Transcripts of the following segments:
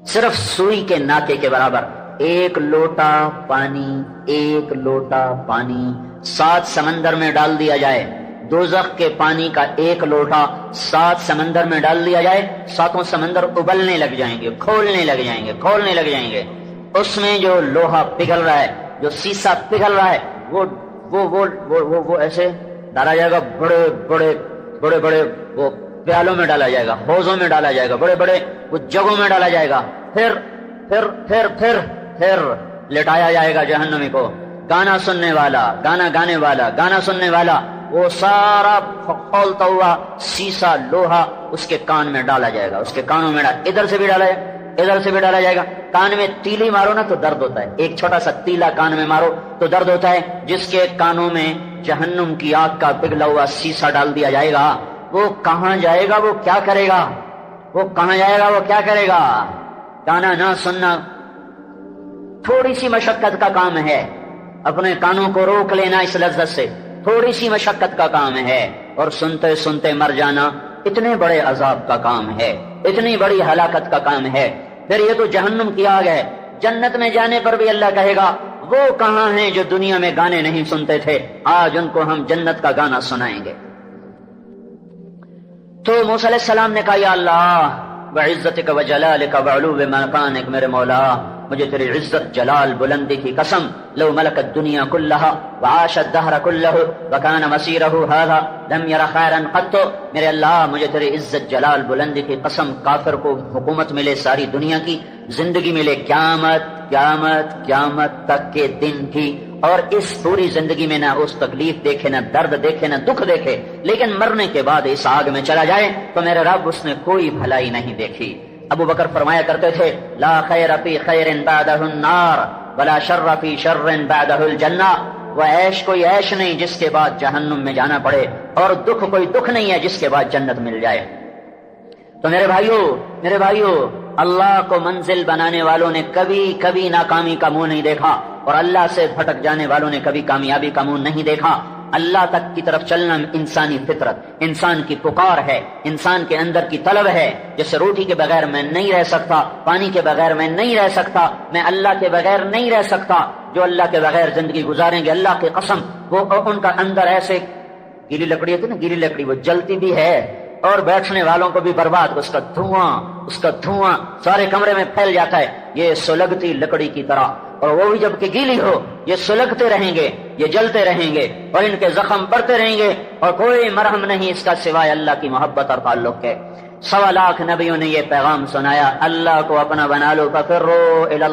صرف سوئی کے ناکے کے برابر ایک لوٹا پانی 7 سمندر میں ڈال دیا جائے، دوزخ کے پانی کا ایک لوٹا 7 سمندر میں ڈال دیا جائے، 7 سمندر ابلنے لگ جائیں گے، کھولنے لگ جائیں گے۔ اس میں جو لوہا پگھل رہا ہے، جو سیسا پگھل رہا ہے، وہ ایسے ڈالا جائے گا، بڑے بڑے وہ پیالوں میں ڈالا جائے گا، حوضوں میں ڈالا جائے گا، بڑے بڑے وہ جگوں میں ڈالا جائے گا، پھر لٹایا جائے گا جہنمی کو۔ گانا سننے والا وہ سارا کھولتا ہوا سیسا لوہا اس کے کان میں ڈالا جائے گا، اس کے کانوں میں ادھر سے بھی ڈالا جائے گا۔ کان میں تیلی مارو نا تو درد ہوتا ہے، ایک چھوٹا سا تیلا کان میں مارو تو درد ہوتا ہے۔ جس کے کانوں میں جہنم کی آگ کا پگھلا ہوا سیسا ڈال دیا جائے گا، وہ کہاں جائے گا، وہ کیا کرے گا؟ گانا نہ سننا تھوڑی سی مشقت کا کام ہے، اپنے کانوں کو روک لینا اس لذت سے تھوڑی سی مشقت کا کام ہے، اور سنتے سنتے مر جانا اتنے بڑے عذاب کا کام ہے، اتنی بڑی ہلاکت کا کام ہے۔ پھر یہ تو جہنم کی آگ ہے، جنت میں جانے پر بھی اللہ کہے گا وہ کہاں ہیں جو دنیا میں گانے نہیں سنتے تھے، آج ان کو ہم جنت کا گانا سنائیں گے۔ تو موسیٰ علیہ السلام نے کہا یا اللہ وعزتک وجلالک وعلو مکانک، میرے مولا مجھے تیری عزت جلال بلندی کی قسم، لو ملک الدنیا کلہا وعاش الدہر کلہ وکان مسیرہ هذا لم یر خیرا قط، میرے اللہ مجھے تیری عزت جلال بلندی کی قسم، کافر کو حکومت ملے ساری دنیا کی، زندگی ملے قیامت تک کے دن کی، اور اس پوری زندگی میں نہ اس تکلیف دیکھے، نہ درد دیکھے، نہ دکھ دیکھے، لیکن مرنے کے بعد اس آگ میں چلا جائے تو میرے رب اس نے کوئی بھلائی نہیں دیکھی۔ ابو بکر فرمایا کرتے تھے لا خیر فی خیر بعدہ النار ولا شر فی شر بعدہ الجنہ، وہ عیش کوئی عیش نہیں جس کے بعد جہنم میں جانا پڑے، اور دکھ کوئی دکھ نہیں ہے جس کے بعد جنت مل جائے۔ تو میرے بھائیو اللہ کو منزل بنانے والوں نے کبھی ناکامی کا منہ نہیں دیکھا، اور اللہ سے بھٹک جانے والوں نے کبھی کامیابی کا منہ نہیں دیکھا۔ اللہ تک کی طرف چلنا انسانی فطرت، انسان کی پکار ہے، انسان کے اندر کی طلب ہے۔ جیسے روٹی کے بغیر میں نہیں رہ سکتا، پانی کے بغیر میں نہیں رہ سکتا، میں اللہ کے بغیر نہیں رہ سکتا۔ جو اللہ کے بغیر زندگی گزاریں گے اللہ کی قسم وہ ان کا اندر ایسے گیلی لکڑی ہوتی ہے نا، گیلی لکڑی وہ جلتی بھی ہے اور بیٹھنے والوں کو بھی برباد، اس کا دھواں سارے کمرے میں پھیل جاتا ہے، یہ سلگتی لکڑی کی طرح، اور وہ بھی جب کہ گیلی ہو یہ سلگتے رہیں گے، یہ جلتے رہیں گے، اور ان کے زخم بڑھتے رہیں گے، اور کوئی مرہم نہیں اس کا سوائے اللہ کی محبت اور تعلق کے۔ 1.25 لاکھ نبیوں نے یہ پیغام سنایا، اللہ کو اپنا بنا لو، ففروا الی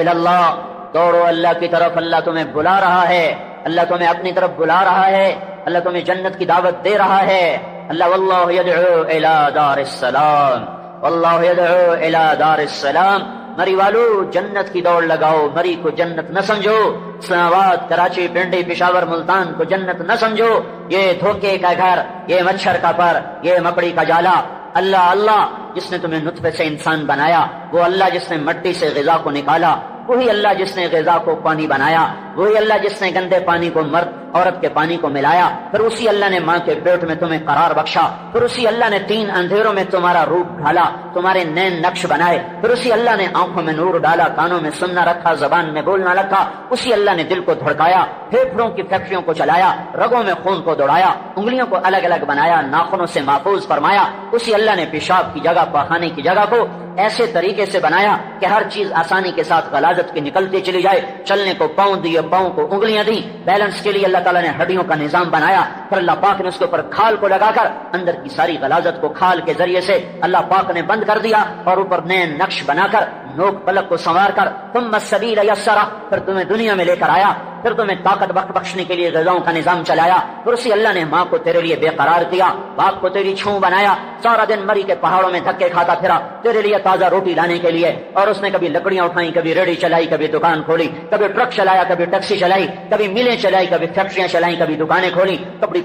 اللہ، دوڑو اللہ کی طرف، اللہ تمہیں بلا رہا ہے، اللہ تمہیں اپنی طرف بلا رہا ہے، اللہ تمہیں جنت کی دعوت دے رہا ہے۔ اللہ واللہ یدعو الی دار السلام، واللہ یدعو الی دار السلام۔ مری والو جنت کی دوڑ لگاؤ، مری کو جنت نہ سمجھو، اسلام آباد، کراچی، پنڈی، پشاور، ملتان کو جنت نہ سمجھو، یہ دھوکے کا گھر، یہ مچھر کا پر، یہ مکڑی کا جالا۔ اللہ جس نے تمہیں نطفے سے انسان بنایا، وہ اللہ جس نے مٹی سے غذا کو نکالا، وہی اللہ جس نے غذا کو پانی بنایا، وہی اللہ جس نے گندے پانی کو مرد عورت کے پانی کو ملایا، پھر اسی اللہ نے ماں کے پیٹ میں تمہیں قرار بخشا، پھر اسی اللہ نے 3 اندھیروں میں تمہارا روپ ڈھالا، تمہارے نین نقش بنائے، پھر اسی اللہ نے آنکھوں میں نور ڈالا، کانوں میں سننا رکھا، زبان میں بولنا رکھا، اسی اللہ نے دل کو دھڑکایا، پھیپھڑوں کی فیکٹریوں کو چلایا، رگوں میں خون کو دوڑایا، انگلیوں کو الگ الگ بنایا، ناخنوں سے محفوظ فرمایا، اسی اللہ نے پیشاب کی جگہ، پخانے کی جگہ کو ایسے طریقے سے بنایا کہ ہر چیز آسانی کے ساتھ غلاظت کی نکلتی چلی جائے، چلنے کو پاؤں دیے، پاؤں کو انگلیاں دی، بیلنس کے لیے اللہ تعالیٰ نے ہڈیوں کا نظام بنایا، پھر اللہ پاک نے اس کے اوپر کھال کو لگا کر اندر کی ساری غلاظت کو کھال کے ذریعے سے اللہ پاک نے بند کر دیا، اور اوپر نئے نقش بنا کر نوک پلک کو سنوار کر ثم السبیل یسرا، پھر تمہیں دنیا میں لے کر آیا، پھر تمہیں طاقت بخشنے کے لیے غذاؤں کا نظام چلایا، پھر اسی اللہ نے ماں کو تیرے لیے بے قرار کیا، باپ کو تیری چھوں بنایا، سارا دن مری کے پہاڑوں میں دھکے کھاتا پھرا تیرے لیے تازہ روٹی لانے کے لیے، اور اس نے کبھی لکڑیاں اٹھائیں، کبھی ریڑھی چلائی، کبھی دکان کھولی، کبھی ٹرک چلایا، کبھی ٹیکسی چلائی، کبھی میلیں چلائی، کبھی فیکٹریاں چلائیں، کبھی دکانیں کھولی، کبھی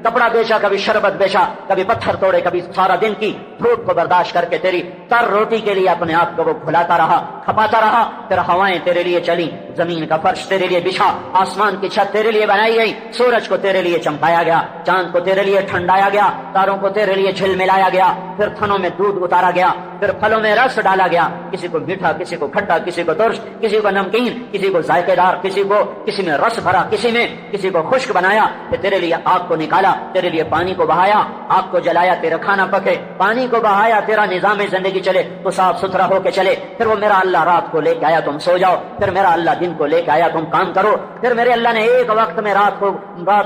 کپڑا بیچا، کبھی شربت بیچا، کبھی پتھر توڑے، کبھی سارا دن کی دھوپ کو برداشت کر کے تیری تر روٹی کے لیے اپنے آپ کو وہ کھلاتا رہا، کھپاتا رہا، پھر ہوائیں تیرے لیے چلی، زمین کا فرش تیرے لیے بچھا، آسمان کی چھت تیرے لیے بنائی گئی، سورج کو تیرے لیے چمکایا گیا، چاند کو تیرے لیے ٹھنڈایا گیا، تاروں کو تیرے لیے جھل ملایا گیا، پھر تھنوں میں دودھ اتارا گیا، پھر پھلوں میں رس ڈالا گیا، کسی کو میٹھا، کسی کو کھٹا، کسی کو ترش، کسی کو نمکین، کسی کو ذائقے دار، کسی میں رس بھرا، کسی کو خشک بنایا، پھر تیرے لیے آگ کو نکالا، تیرے لیے پانی کو بہایا، آگ کو جلایا تیرا کھانا پکے، پانی کو بہایا تیرا نظام زندگی چلے، تو صاف ستھرا ہو کے چلے، پھر وہ میرا اللہ رات کو لے کے آیا تم سو جاؤ، پھر میرا اللہ دن کو لے کے آیا تم کام کرو، پھر میرے اللہ نے ایک وقت میں رات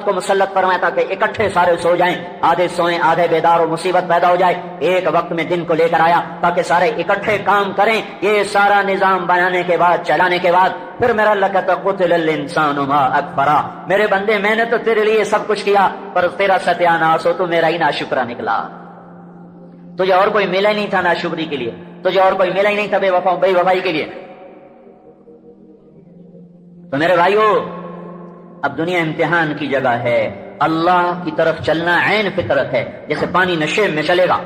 کو مسلط فرمایا تھا کہ اکٹھے سارے سو جائیں، آدھے سوئیں آدھے بیدار ہو، مصیبت پیدا ہو جائے، ایک وقت میں دن کو لے کر آیا تاکہ سارے اکٹھے کام کریں۔ یہ سارا نظام بنانے کے بعد، چلانے کے بعد، پھر میرا اللہ کہتا قتل الانسان ما اکفرا، میرے بندے میں نے تو تیرے لیے سب کچھ کیا پر تیرا ستیہ ناس ہو، تو میرا ہی ناشکرا نکلا، تجھے اور کوئی ملا ہی نہیں تھا ناشکری کے لیے، تجھے اور کوئی ملا ہی نہیں تھا بے وفائی کے لیے۔ تو میرے بھائیو، اب دنیا امتحان کی جگہ ہے، اللہ کی طرف چلنا عین فطرت ہے، جیسے پانی نشیب میں چلے گا،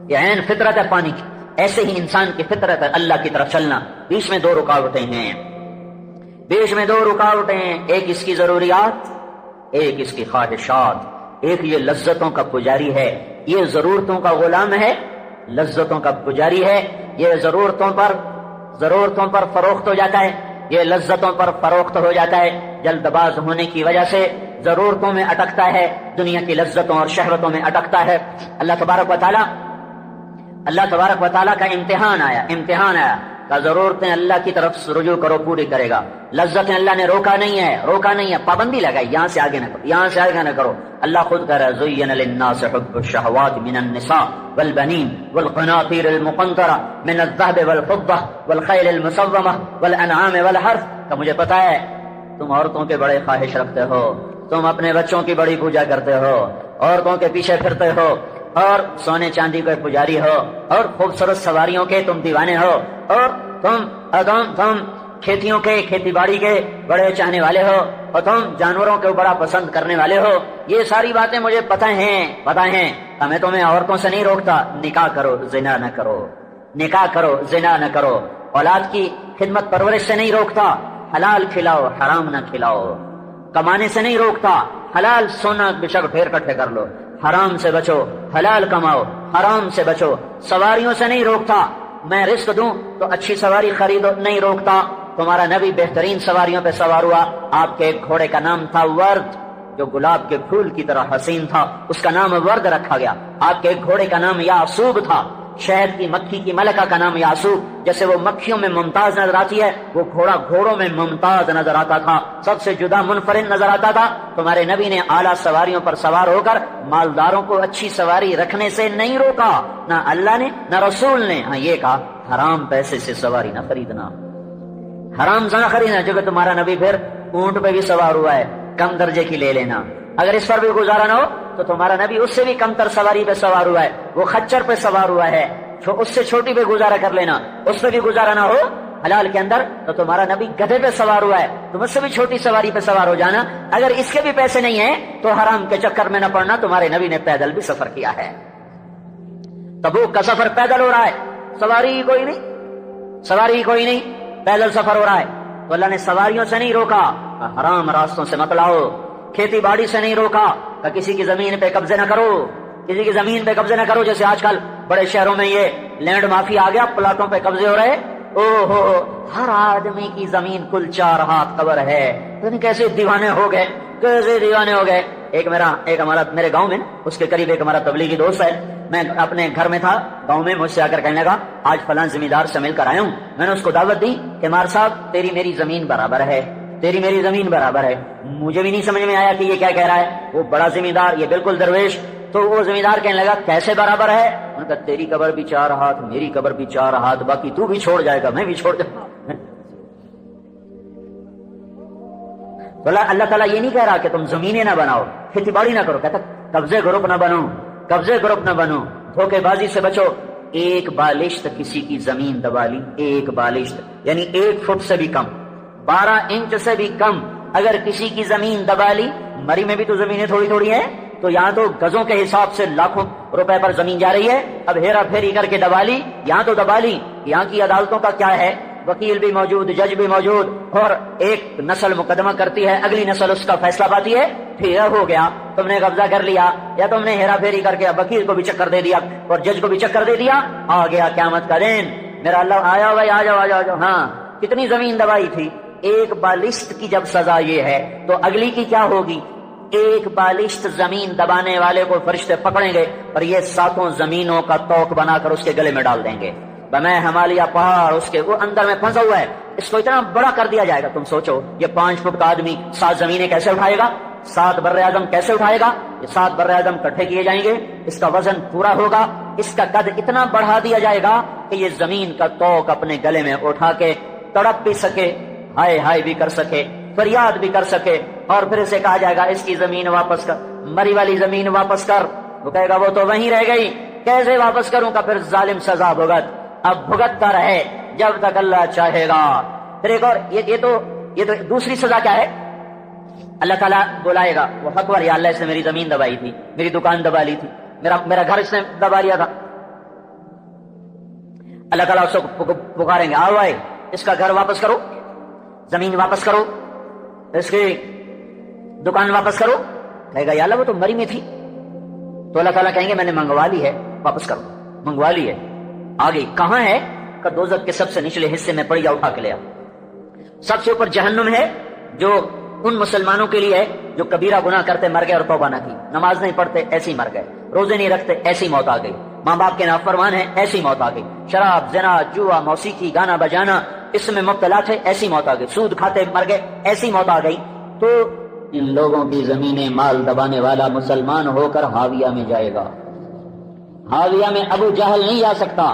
یہ عین فطرت ہے پانی کی، ایسے ہی انسان کی فطرت ہے اللہ کی طرف چلنا۔ بیچ میں دو رکاوٹیں ہیں، ایک اس کی ضروریات، ایک اس کی خواہشات، ایک یہ لذتوں کا پجاری ہے، یہ ضرورتوں کا غلام ہے، لذتوں کا پجاری ہے، یہ ضرورتوں پر فروخت ہو جاتا ہے، یہ لذتوں پر فروخت ہو جاتا ہے، جلد باز ہونے کی وجہ سے ضرورتوں میں اٹکتا ہے، دنیا کی لذتوں اور شہوتوں میں اٹکتا ہے۔ اللہ تبارک و تعالیٰ کا امتحان آیا کہ ضرورتیں اللہ کی طرف رجوع کرو، پوری کرے گا، لذتیں اللہ نے روکا نہیں ہے، پابندی لگائی، یہاں سے آگے نہ کرو، اللہ خود کہہ رہا ہے زین للناس حب الشہوات من النساء والبنین والقناطیر المقنطرہ من الذهب والفضة والخیل المسومہ والانعام والحرث، کہ مجھے پتا ہے تم عورتوں کے بڑے خواہش رکھتے ہو، تم اپنے بچوں کی بڑی پوجا کرتے ہو، عورتوں کے پیچھے پھرتے ہو، اور سونے چاندی کے پجاری ہو، اور خوبصورت سواریوں کے تم دیوانے ہو، اور تم کھیتیوں کے، کھیتی باڑی کے بڑے چاہنے والے ہو، اور تم جانوروں کو بڑا پسند کرنے والے ہو۔ یہ ساری باتیں مجھے پتہ ہیں، میں تمہیں عورتوں سے نہیں روکتا، نکاح کرو زنا نہ کرو، اولاد کی خدمت پرورش سے نہیں روکتا، حلال کھلاؤ حرام نہ کھلاؤ، کمانے سے نہیں روکتا، حلال سونا بے شک ڈھیر کٹھے کر لو، حرام سے بچو، حلال کماؤ، حرام سے بچو، سواریوں سے نہیں روکتا، میں رزق دوں تو اچھی سواری خریدو، نہیں روکتا۔ تمہارا نبی بہترین سواریوں پہ سوار ہوا، آپ کے ایک گھوڑے کا نام تھا ورد، جو گلاب کے پھول کی طرح حسین تھا، اس کا نام ورد رکھا گیا۔ آپ کے ایک گھوڑے کا نام یعصوب تھا، شہد کی مکھی کی ملکہ کا نام یعصوب، جیسے وہ مکھیوں میں ممتاز نظر آتی ہے، وہ گھوڑا گھوڑوں میں ممتاز نظر آتا تھا، سب سے جدا منفرد نظر آتا تھا۔ تمہارے نبی نے اعلیٰ سواریوں پر سوار ہو کر مالداروں کو اچھی سواری رکھنے سے نہیں روکا، نہ اللہ نے نہ رسول نے، ہاں یہ کہا حرام پیسے سے سواری نہ خریدنا، حرام سے نہ خریدنا، جو کہ تمہارا نبی پھر اونٹ پہ بھی سوار ہوا ہے، کم درجے کی لے لینا، اگر اس پر بھی گزارا نہ ہو تو تمہارا نبی اس سے بھی کم تر سواری پہ سوار ہوا ہے، وہ خچر پہ سوار ہوا ہے، اس سے چھوٹی پہ گزارا کر لینا، اس پہ بھی گزارا نہ ہو حلال کے اندر تو تمہارا نبی گدھے پہ سوار ہوا ہے، تم اس سے بھی چھوٹی سواری پہ سوار ہو جانا، اگر اس کے بھی پیسے نہیں ہیں تو حرام کے چکر میں نہ پڑنا، تمہارے نبی نے پیدل بھی سفر کیا ہے، تبوک کا سفر پیدل ہو رہا ہے، سواری کوئی نہیں، پیدل سفر ہو رہا ہے، تو اللہ نے سواریوں سے نہیں روکا، حرام راستوں سے مت لاؤ، کھیتی باڑی سے نہیں روکا کہ کسی کی زمین پہ قبضے نہ کرو، جیسے آج کل بڑے شہروں میں یہ لینڈ مافیا آ گیا، پلاٹوں پہ قبضے ہو رہے، ہر آدمی کی زمین کل 4 ہاتھ قبر ہے، کیسے دیوانے ہو گئے۔ میرے گاؤں میں اس کے قریب ایک ہمارا تبلیغی دوست ہے، میں اپنے گھر میں تھا گاؤں میں، مجھ سے آ کر کہنے لگا آج فلاں زمیندار سے مل کر آیا ہوں، میں نے اس کو دعوت دی کہ مار صاحب تیری میری زمین برابر ہے، مجھے بھی نہیں سمجھ میں آیا کہ یہ کیا کہہ رہا ہے، وہ بڑا زمیندار، یہ بالکل درویش، تو وہ زمیندار کہنے لگا کیسے برابر ہے، انہوں نے کہا تیری قبر بھی 4 ہاتھ، میری قبر بھی 4 ہاتھ، باقی تو بھی چھوڑ جائے گا، میں بھی چھوڑ جاؤں گا۔ تو اللہ تعالیٰ یہ نہیں کہہ رہا کہ تم زمینیں نہ بناؤ، کھیتی باڑی نہ کرو، کہتا قبضے گروپ نہ بنو، دھوکے بازی سے بچو۔ ایک بالشت کسی کی زمین دبا لی، ایک بالشت یعنی 1 فٹ سے بھی کم، 12 انچ سے بھی کم اگر کسی کی زمین دبا لی، مری میں بھی تو زمینیں تھوڑی ہیں، تو یہاں تو گزوں کے حساب سے لاکھوں روپے پر زمین جا رہی ہے، اب ہیرا پھیری کر کے دبا لی، یہاں تو دبا لی، یہاں کی عدالتوں کا کیا ہے، وکیل بھی موجود، جج بھی موجود، اور ایک نسل مقدمہ کرتی ہے، اگلی نسل اس کا فیصلہ پاتی ہے، پھر ہو گیا، تم نے قبضہ کر لیا یا تم نے ہیرا پھیری کر کے وکیل کو بھی چکر دے دیا اور جج کو بھی چکر دے دیا، آ گیا قیامت کا دن، میرا اللہ آیا بھائی آ جاؤ آ جاؤ آ جاؤ۔ ہاں کتنی زمین دبائی تھی، ایک بالشت کی جب سزا یہ ہے تو اگلی کی کیا ہوگی؟ ایک بالشت زمین دبانے والے کو فرشتے پکڑیں گے اور یہ 7 زمینوں کا توق بنا کر اس کے گلے میں ڈال دیں گے۔ میں ہمالیہ پہاڑ اس کے وہ اندر میں پھنسا ہوا ہے، اس کو اتنا بڑا کر دیا جائے گا، تم سوچو یہ 5 فٹ کا آدمی 7 زمینیں کیسے اٹھائے گا، 7 بر اعظم کیسے اٹھائے گا؟ یہ 7 بر اعظم کٹھے کیے جائیں گے، اس کا وزن پورا ہوگا، اس کا قد اتنا بڑھا دیا جائے گا کہ یہ زمین کا توق اپنے گلے میں اٹھا کے تڑپ بھی سکے، ہائے ہائے بھی کر سکے، فریاد بھی کر سکے، اور پھر اسے کہا جائے گا اس کی زمین واپس کر، مری والی زمین واپس کر، وہ کہے گا وہ تو وہیں رہ گئی، کیسے واپس کروں گا؟ پھر ظالم سزا بھگت، اب بھگتتا رہے جب تک اللہ چاہے گا۔ پھر ایک اور یہ تو دوسری سزا کیا ہے؟ اللہ تعالیٰ بلائے گا وہ حق یا اللہ اس نے میری زمین دبائی تھی، میری دکان دبا لی تھی، میرا گھر اس نے دبا لیا تھا، اللہ تعالیٰ اس کو پکاریں گے، آؤ آئے اس کا گھر واپس کرو، زمین واپس کرو، اس کی دکان واپس کرو، کہے گا یا اللہ وہ تو مری میں تھی، تو اللہ تعالیٰ کہیں گے میں نے منگوا لی ہے، واپس کرو، منگوا لی ہے، آگے کہاں ہے؟ کہ دوزخ کے سب سے نچلے حصے میں پڑیا اٹھا کے لیا، سب سے اوپر جہنم ہے جو ان مسلمانوں کے لیے ہے جو کبیرہ گناہ کرتے مر گئے اور توبہ نہ کی، نماز نہیں پڑھتے ایسی مر گئے، روزے نہیں رکھتے ایسی موت آ گئی، ماں باپ کے نافرمان ہیں ایسی موت آ گئی، شراب زنا جوا موسیقی گانا بجانا اس میں مبتلا تھے ایسی موت آ گئی، سود کھاتے مر گئے ایسی موت آ گئی۔ تو ان لوگوں کی زمینیں مال دبانے والا مسلمان ہو کر ہاویہ میں جائے گا، ہاویہ میں ابو جہل نہیں جا سکتا،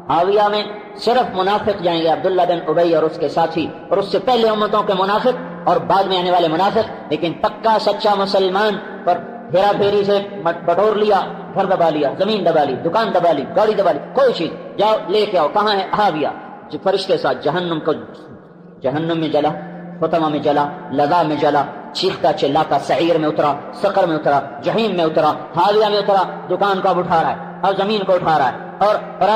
ہاویہ میں صرف منافق جائیں گے، عبداللہ بن ابی اور اس کے ساتھی، اور اس سے پہلے امتوں کے منافق اور بعد میں آنے والے منافق، لیکن پکا سچا مسلمان پر ہیرا پھیری سے بٹور لیا، گھر دبا لیا، زمین دبا لی، دکان دبا لی، گاڑی دبا لی، کوئی چیز جاؤ لے کے آؤ، کہاں ہے؟ ہاویہ، جو فرشتے کے ساتھ جہنم میں جلا، فتمہ میں جلا، لظا میں جلا، چیختا چلاتا سعیر میں اترا، سقر میں اترا، جہیم میں اترا، ہاویہ میں اترا، دکان کو اب اٹھا رہا ہے اور زمین کو اٹھا رہا ہے اور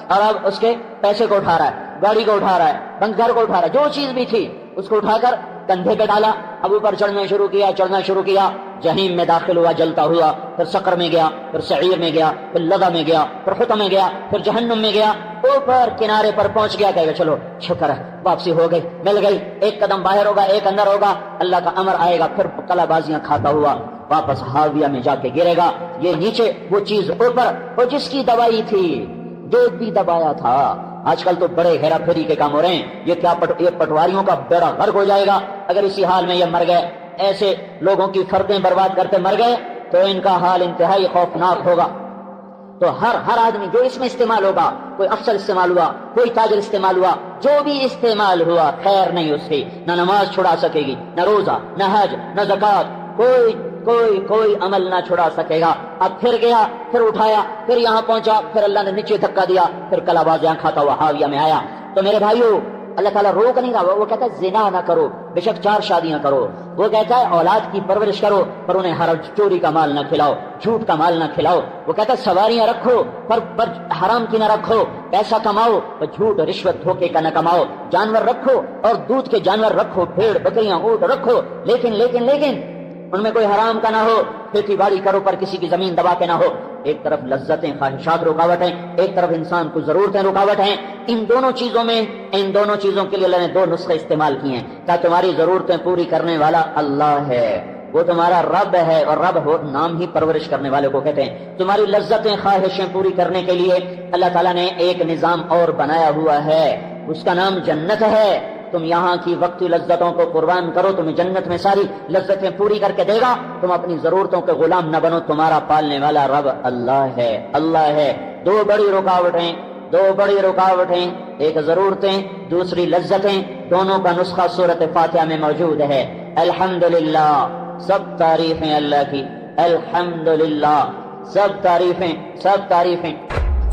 اب اس کے پیسے کو اٹھا رہا ہے، گاڑی کو اٹھا رہا ہے، گھر کو اٹھا رہا ہے، جو چیز بھی تھی اس کو اٹھا کر کندھے پہ ڈالا، اب اوپر چڑھنا شروع کیا، جہیم میں داخل ہوا جلتا ہوا، پھر سقر میں گیا، پھر سعیر میں گیا، پھر لظا میں گیا، پھر حطم میں گیا، پھر جہنم میں گیا، اوپر کنارے پر پہنچ گیا، کہے گا چلو شکر ہے واپسی ہو گئی، مل گئی، ایک قدم باہر ہوگا ایک اندر ہوگا، اللہ کا امر آئے گا، پھر کلا بازیاں کھاتا ہوا واپس ہاویہ میں جا کے گرے گا، یہ نیچے وہ چیز اوپر، وہ جس کی دوائی تھی، دودھ بھی دبایا تھا۔ آج کل تو بڑے ہیرا پھیری کے کام ہو رہے ہیں، یہ کیا یہ پٹواریوں کا بیڑا غرق ہو جائے گا اگر اسی حال میں یہ مر گئے، ایسے لوگوں کی فردیں برباد کرتے مر گئے تو ان کا حال انتہائی خوفناک ہوگا۔ تو ہر آدمی جو اس میں استعمال ہوگا، کوئی افسر استعمال ہوا، کوئی تاجر استعمال ہوا، جو بھی استعمال ہوا خیر نہیں اس سے، نہ نماز چھڑا سکے گی، نہ روزہ، نہ حج، نہ زکوٰۃ، کوئی عمل نہ چھڑا سکے گا۔ اب پھر گیا، پھر اٹھایا، پھر یہاں پہنچا، پھر اللہ نے نیچے دھکا دیا، پھر کلا بازیاں کھاتا ہوا ہاویہ میں آیا۔ تو میرے بھائیو، اللہ تعالیٰ روک نہیں رہا، وہ کہتا ہے زنا نہ کرو، بے شک 4 شادیاں کرو، وہ کہتا ہے اولاد کی پرورش کرو پر انہیں ہر چوری کا مال نہ کھلاؤ، جھوٹ کا مال نہ کھلاؤ، وہ کہتا ہے سواریاں رکھو پر حرام کی نہ رکھو، پیسہ کماؤ پر جھوٹ رشوت دھوکے کا نہ کماؤ، جانور رکھو اور دودھ کے جانور رکھو، بھیڑ بکریاں اونٹ رکھو، لیکن ان میں کوئی حرام کا نہ ہو، کھیتی باڑی کرو پر کسی کی زمین دبا کے نہ ہو۔ ایک طرف لذتیں خواہشات رکاوٹ ہیں، ایک طرف انسان کو ضرورتیں رکاوٹ ہیں، ان دونوں چیزوں کے لیے اللہ نے 2 نسخے استعمال کیے ہیں، کہ تمہاری ضرورتیں پوری کرنے والا اللہ ہے، وہ تمہارا رب ہے، اور رب ہو نام ہی پرورش کرنے والے کو کہتے ہیں۔ تمہاری لذتیں خواہشیں پوری کرنے کے لیے اللہ تعالیٰ نے ایک نظام اور بنایا ہوا ہے، اس کا نام جنت ہے۔ تم یہاں کی وقتی لذتوں کو قربان کرو، تمہیں جنت میں ساری لذتیں پوری کر کے دے گا، تم اپنی ضرورتوں کے غلام نہ بنو، تمہارا پالنے والا رب اللہ ہے۔ 2 بڑی رکاوٹیں، ایک ضرورتیں، دوسری لذتیں، دونوں کا نسخہ سورۃ فاتحہ میں موجود ہے۔ الحمدللہ، سب تعریفیں اللہ کی، الحمدللہ، سب تعریفیں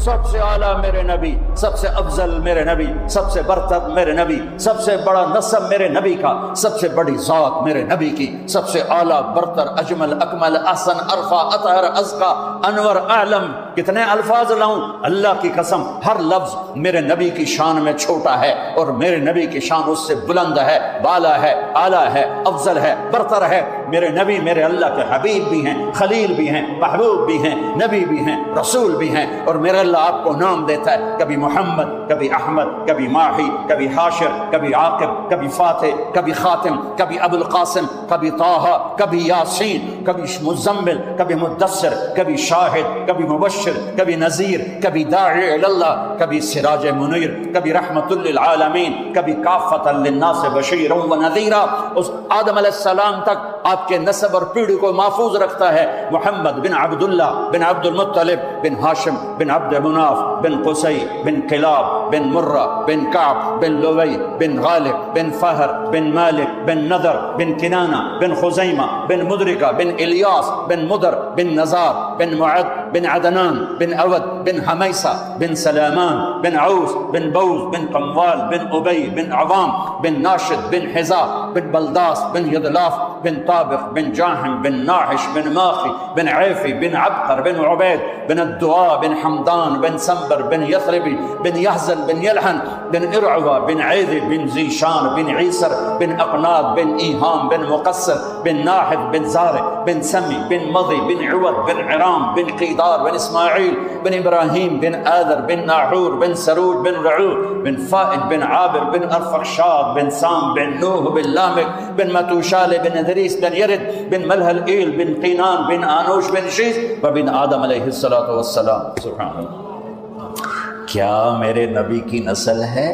سب سے اعلیٰ میرے نبی، سب سے افضل میرے نبی، سب سے برتر میرے نبی، سب سے بڑا نسب میرے نبی کا، سب سے بڑی ذات میرے نبی کی، سب سے اعلیٰ برتر اجمل اکمل احسن ارفع اطہر ازکا انور اعلم کتنے الفاظ لاؤں؟ اللہ کی قسم ہر لفظ میرے نبی کی شان میں چھوٹا ہے اور میرے نبی کی شان اس سے بلند ہے، بالا ہے، اعلیٰ ہے، افضل ہے، برتر ہے۔ میرے نبی میرے اللہ کے حبیب بھی ہیں، خلیل بھی ہیں، محبوب بھی ہیں، نبی بھی ہیں، رسول بھی ہیں، اور میرے اللہ آپ کو نام دیتا ہے، کبھی محمد، کبھی احمد، کبھی ماہی، کبھی حاشر، کبھی عاقب، کبھی فاتح، کبھی خاتم، کبھی ابو القاسم، کبھی طٰہٰ، کبھی یاسین، کبھی مزمل، کبھی مدثر، کبھی شاہد، کبھی مبشر، کبھی نذیر، کبھی داعی الی اللہ، کبھی سراج منیر، کبھی رحمت للعالمین، کبھی کافۃ للناس بشیرا ونذیرا۔ اس آدم علیہ السلام تک آپ کے نسب اور پیڑھی کو محفوظ رکھتا ہے۔ محمد بن عبداللہ بن عبد المطلب بن ہاشم بن عبد مناف بن قصی بن کلاب بن مرہ بن کعب بن لوی بن غالب بن فہر بن مالک بن نضر بن کنانہ بن خزیمہ بن مدرکہ بن الیاس بن مدر بن نزار بن معد بن عدنان بن اود بن حمیسہ بن سلامان بن عوس بن بوز بن قموال بن ابی بن عوام بن ناشد بن حذا بن بلداس بن یدلاف بن طابق بن جاحم بن ناحش بن ماخی بن عیفی بن عبقر بن عبید بن الدعاء بن حمدان بن سنبر بن یثربی بن یحزن بن یلحن بن ارعوہ بن عیدی بن زیشان بن عیسر بن اقناد بن ایہام بن مقصر بن ناحد بن زارع بن سمی بن مضی بن عوض بن عرام بن قیدار بن اسماعیل بن ابراہیم بن آذر بن ناحور بن سرود بن رعو بن فائد بن عابر بن ارفخشاد بن سام بن نوح بن لامک بن متوشال بن ادریس بن یرد بن ملہل ایل بن قینان بن آنوش بن شیث وبن آدم علیہ السلام۔ سبحان اللہ، کیا میرے نبی کی نسل ہے؟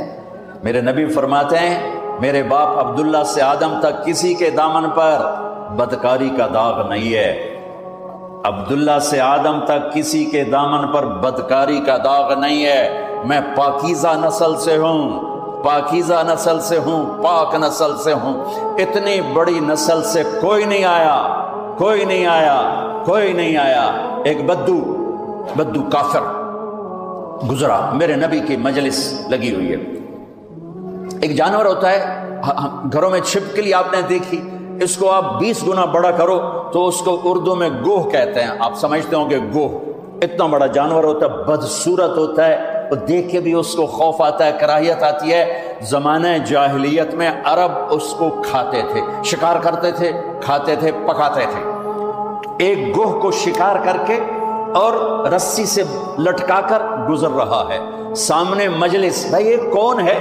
میرے نبی فرماتے ہیں میرے باپ عبداللہ سے آدم تک کسی کے دامن پر بدکاری کا داغ نہیں ہے۔ عبداللہ سے آدم تک کسی کے دامن پر بدکاری کا داغ نہیں ہے۔ میں پاکیزہ نسل سے ہوں، پاکیزہ نسل سے ہوں، پاک نسل سے ہوں۔ اتنی بڑی نسل سے کوئی نہیں آیا، کوئی نہیں آیا، کوئی نہیں آیا۔ ایک بدو کافر گزرا، میرے نبی کی مجلس لگی ہوئی ہے۔ ایک جانور ہوتا ہے گھروں میں چھپکلی، آپ نے دیکھی، اس کو آپ 20 گنا بڑا کرو تو اس کو اردو میں گوہ کہتے ہیں، آپ سمجھتے ہوں کہ گوہ اتنا بڑا جانور ہوتا ہے، بدصورت ہوتا ہے، اور دیکھ کے بھی اس کو خوف آتا ہے، کراہیت آتی ہے۔ زمانہ جاہلیت میں عرب اس کو کھاتے تھے، شکار کرتے تھے، کھاتے تھے، پکاتے تھے۔ ایک گوہ کو شکار کر کے اور رسی سے لٹکا کر گزر رہا ہے، سامنے مجلس، بھائی یہ کون ہے؟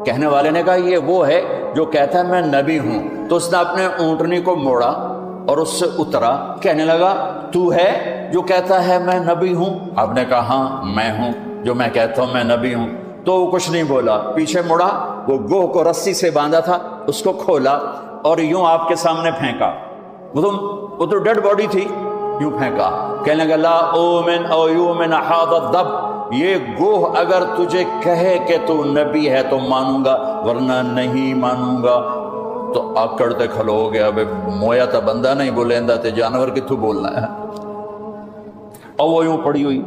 کہنے والے نے کہا یہ وہ ہے جو کہتا ہے میں نبی ہوں۔ تو اس نے اپنے اونٹنی کو موڑا اور اس سے اترا، کہنے لگا تو ہے جو کہتا ہے میں نبی ہوں؟ آپ نے کہا ہاں میں ہوں جو میں کہتا ہوں میں نبی ہوں۔ تو وہ کچھ نہیں بولا، پیچھے مڑا، وہ گوہ کو رسی سے باندھا تھا اس کو کھولا اور یوں آپ کے سامنے پھینکا۔ وہ تو ڈیڈ باڈی تھی، یوں پھینکا، کہنے لگا لا اومن او یومن هذا الدب، یہ گوہ اگر تجھے کہے کہ تو نبی ہے تو مانوں گا ورنہ نہیں مانوں گا۔ تو آکڑتے کھلو ہو گیا، مویا تا بندہ نہیں بولیندا تے جانور کتھوں بولنا ہے۔ اور وہ یوں پڑی ہوئی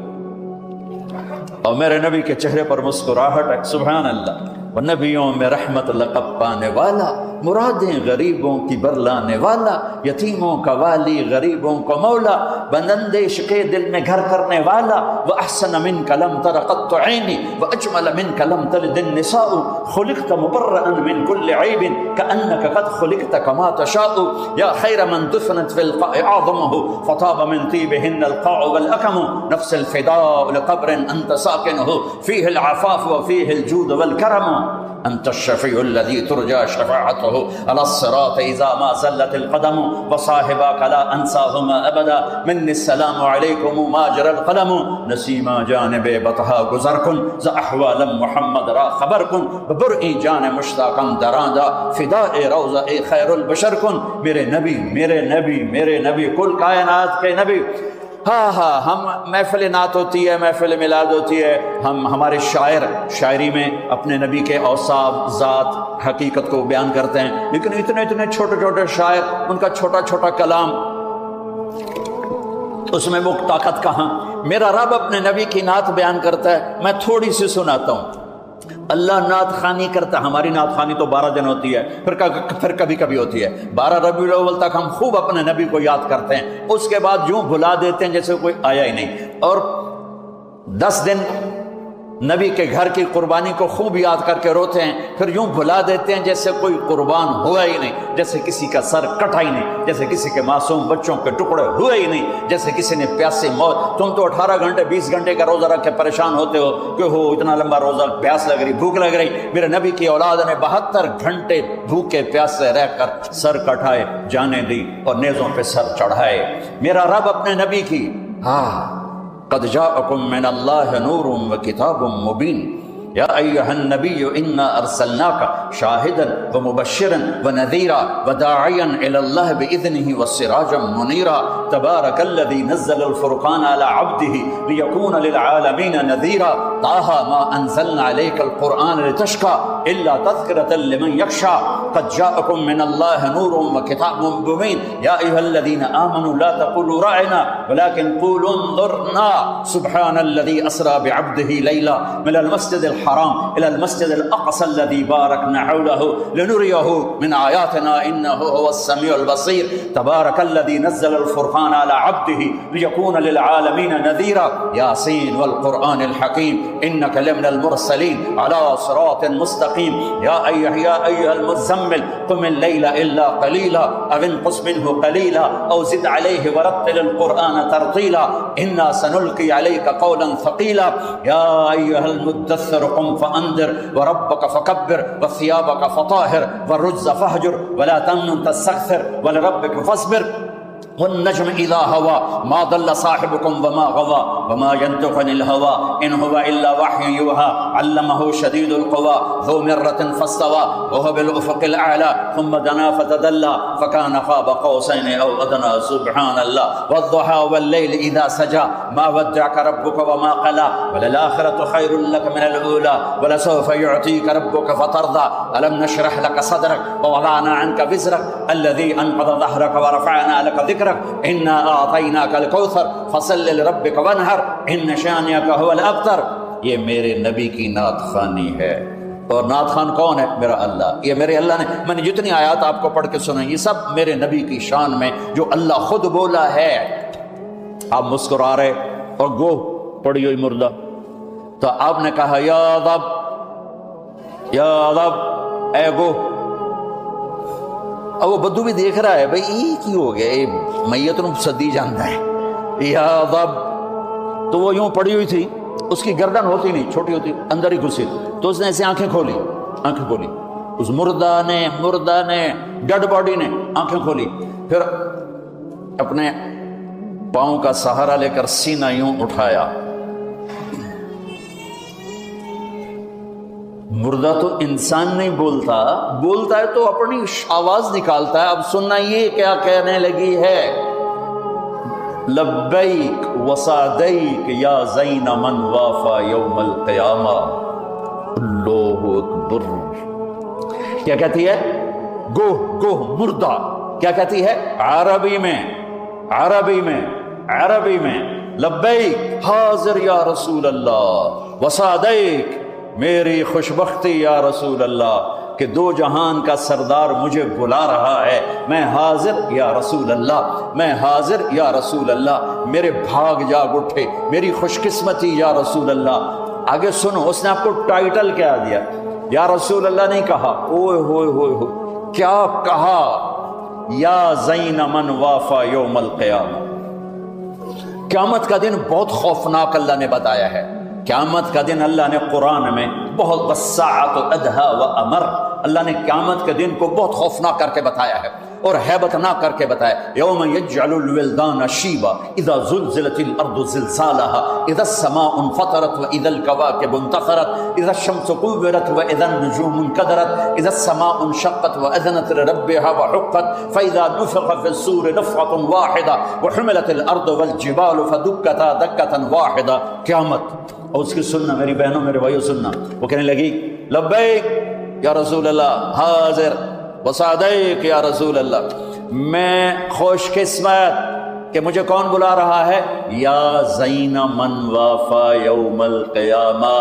اور میرے نبی کے چہرے پر مسکراہٹ ہے، سبحان اللہ۔ وہ نبیوں میں رحمت لقب پانے والا، مرادیں غریبوں کی برلانے والا، یتیموں کا والی غریبوں کا مولا، بلند عشق دل میں گھر کرنے والا، وَأَحْسَنَ مِنْكَ لَمْ تَرَ قَطُّ عَيْنِي وَأَجْمَلَ مِنْكَ لَمْ تَلِدِ النِّسَاءُ خُلِقْتَ مُبَرَّأً مِنْ كُلِّ عَيْبٍ كَأَنَّكَ قَدْ خُلِقْتَ كَمَا تَشَاءُ يَا خَيْرَ مَنْ دُفِنَتْ فِي الْقَاعِ أَعْظَمُهُ فَطَابَ مِنْ طِيبِهِنَّ الْقَاعُ وَالْأَكَمُ نَفْسِ الْفِدَاءُ لِقَبْرٍ أَنْتَ سَاكِنُهُ فِيهِ الْعَفَافُ وَفِيهِ الْجُودُ والكرم أنت الشفيع الذي ترجى شفاعته على الصراط إذا ما زلت القدم وصاحبك لا أنساهما أبدا مني السلام عليكم ما جرى القلم نسيما جانب بطها گزركن ز أحوال محمد را خبركن ببرئي جان مشتاقا درادا فداء روضة خير البشر كن میرے نبی میرے نبی میرے نبی کل کائنات کے نبی۔ ہاں ہم محفل نعت ہوتی ہے، محفل میلاد ہوتی ہے، ہمارے شاعر شاعری میں اپنے نبی کے اوصاف، ذات، حقیقت کو بیان کرتے ہیں، لیکن اتنے چھوٹے چھوٹے شاعر، ان کا چھوٹا چھوٹا کلام، اس میں وہ طاقت کہاں؟ میرا رب اپنے نبی کی نعت بیان کرتا ہے، میں تھوڑی سی سناتا ہوں۔ اللہ نعت خوانی کرتا. ہماری نعت خوانی تو 12 دن ہوتی ہے, پھر کبھی کبھی ہوتی ہے. 12 ربیع الاول تک ہم خوب اپنے نبی کو یاد کرتے ہیں, اس کے بعد یوں بھلا دیتے ہیں جیسے کوئی آیا ہی نہیں. اور 10 دن نبی کے گھر کی قربانی کو خوب یاد کر کے روتے ہیں, پھر یوں بھلا دیتے ہیں جیسے کوئی قربان ہوا ہی نہیں, جیسے کسی کا سر کٹا ہی نہیں, جیسے کسی کے معصوم بچوں کے ٹکڑے ہوئے ہی نہیں, جیسے کسی نے پیاسی موت. تم تو 18 گھنٹے 20 گھنٹے کا روزہ رکھ کے پریشان ہوتے ہو کہ ہو اتنا لمبا روزہ, پیاس لگ رہی, بھوک لگ رہی. میرے نبی کی اولاد نے 72 گھنٹے بھوکے پیاسے رہ کر سر کٹائے, جانے دی اور نیزوں پہ سر چڑھائے. میرا رب اپنے نبی کی قد جاءکم من اللہ نور وکتاب مبین یا ایہا النبی انا ارسلناک شاہدا ومبشرا ونذیرا وداعیا الی اللہ باذنہ وسراجا منیرا تبارک الذی نزل الفرقان علی عبدہ لیکون للعالمین نذیرا طه ما انزلنا علیک القرآن لتشقى الا تذکرۃ لمن یخشى قد جاءکم من اللہ نور وکتاب مبین یا ایہا الذین آمنوا لا تقولوا راعنا ولكن قولوا انظرنا سبحان الذی اسرى بعبدہ لیلا من المسجد الحرام الى المسجد الاقصى الذي باركنا حوله لنريه من آياتنا انه هو السميع البصير تبارك الذي نزل الفرقان على عبده ليكون للعالمين نذيرا ياسين والقرآن الحكيم انك لمن المرسلين على صراط مستقيم يا ايها المزمل قم الليل الا قليلا او انقص منه قليلا او زد عليه ورتل القرآن ترتيلا انا سنلقي عليك قولا ثقيلا يا ايها المدثر قم فأنذر وربك فكبر وثيابك فطاهر والرجز فاهجر ولا تمنن تستكثر ولربك فاصبر والنجم إذا هوى ما ضل صاحبكم وما غوى وما ينطق عن الهوى إن هو إلا وحي يوحى علمه شديد القوى ذو مرة فاستوى وهو بالأفق الأعلى ثم دنا فتدلى فكان قاب قوسين أو أدنى سبحان الله والضحى والليل إذا سجى ما ودعك ربك وما قلى وللآخرة خير لك من الأولى ولسوف يعطيك ربك فترضى ألم نشرح لك صدرك ووضعنا عنك وزرك الذي أنقض ظهرك ورفعنا لك ذكرك انا اعطیناک الکوثر فصل لربک وانحر ان شانئک هو الابتر. یہ میرے نبی کی نعت خوانی ہے. اور نعت خوان کون ہے؟ میرا اللہ. یہ میرے اللہ نے, میں نے جتنی آیات آپ کو پڑھ کے سنائی یہ سب میرے نبی کی شان میں جو اللہ خود بولا ہے. آپ مسکرا رہے اور گو پڑی ہوئی مردہ, تو آپ نے کہا یا رب اے گو. اب وہ بدو بھی دیکھ رہا ہے بھئی یہ کی ہو گیا, میت نو صدی جانتا ہے. یا رب, تو وہ یوں پڑی ہوئی تھی, اس کی گردن ہوتی نہیں, چھوٹی ہوتی, اندر ہی گھسی, تو اس نے ایسے آنکھیں کھولی, اس مردہ نے ڈیڈ باڈی نے آنکھیں کھولی, پھر اپنے پاؤں کا سہارا لے کر سینہ یوں اٹھایا. مردہ تو انسان نہیں بولتا ہے تو اپنی آواز نکالتا ہے. اب سننا یہ کیا کہنے لگی ہے, لبیک وسعدیک یا زین من وافا یوم القیامہ. اللہ اکبر. کیا کہتی ہے؟ گو مردہ کیا کہتی ہے عربی میں لبیک حاضر یا رسول اللہ, وسعدیک میری خوشبختی یا رسول اللہ کہ دو جہان کا سردار مجھے بلا رہا ہے. میں حاضر یا رسول اللہ, میرے بھاگ جاگ اٹھے, میری خوش قسمتی یا رسول اللہ. آگے سنو, اس نے آپ کو ٹائٹل کیا دیا؟ یا رسول اللہ نہیں کہا, اوئے ہوئے کیا کہا؟ یا زین من وافا یوم القیامہ. قیامت کا دن بہت خوفناک اللہ نے بتایا ہے. قیامت کا دن اللہ نے قرآن میں بہت والساعۃ ادھیٰ وامر, اللہ نے قیامت کے دن کو بہت خوفناک کر کے بتایا ہے اور ہیبتناک کر کے بتایا. یوم یجعل الولدان شیبا اذا زلزلت الارض زلزالها اذا السماء انفطرت واذا الكواكب انتثرت اذا الشمس كورت واذا النجوم انكدرت اذا السماء انشقت واذنت لربها وحقت فاذا نفخ في الصور نفخة واحدة وحملت الارض والجبال فدكتا دكة واحدة. قیامت. اور اس کی سننا میری بہنوں میرے بھائیوں سننا, وہ کہنے لگی لبیک یا رسول اللہ, حاضر وسعدیک یا رسول اللہ, میں خوش قسمت کہ مجھے کون بلا رہا ہے, یا زین من وافا یوم القیامہ,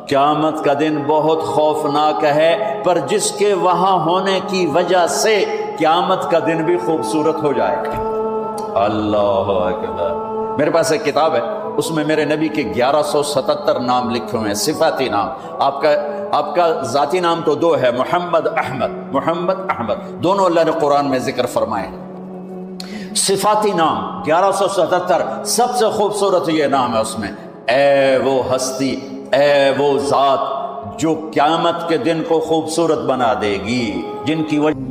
قیامت کا دن بہت خوفناک ہے، پر جس کے وہاں ہونے کی وجہ سے قیامت کا دن بھی خوبصورت ہو جائے گا۔ اللہ اکبر۔ میرے پاس ایک کتاب ہے، اس میں میرے نبی کے 1177 نام لکھے ہوئے ہیں، صفاتی نام۔ آپ کا ذاتی نام تو دو ہے، محمد احمد، دونوں اللہ نے قرآن میں ذکر فرمائے ہیں۔ صفاتی نام 1177، سب سے خوبصورت یہ نام ہے اس میں، اے وہ ہستی، اے وہ ذات جو قیامت کے دن کو خوبصورت بنا دے گی، جن کی وجہ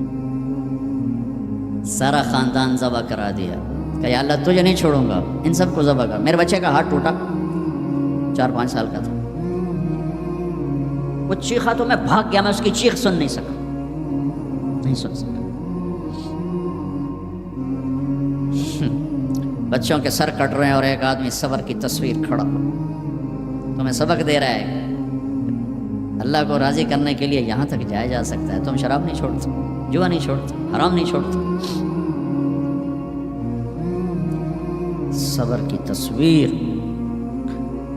سارا خاندان ذبح کرا دیا کہ یا اللہ تجھے نہیں چھوڑوں گا، ان سب کو ذبح کر۔ میرے بچے کا ہاتھ ٹوٹا، 4-5 سال کا تھا، وہ چیخا تو میں بھاگ گیا، میں اس کی چیخ سن نہیں سکا۔ بچوں کے سر کٹ رہے ہیں اور ایک آدمی صبر کی تصویر کھڑا تمہیں سبق دے رہا ہے، اللہ کو راضی کرنے کے لیے یہاں تک جایا جا سکتا ہے۔ تم شراب نہیں چھوڑتے، جوا نہیں چھوڑتے، حرام نہیں چھوڑتے۔ صبر کی تصویر۔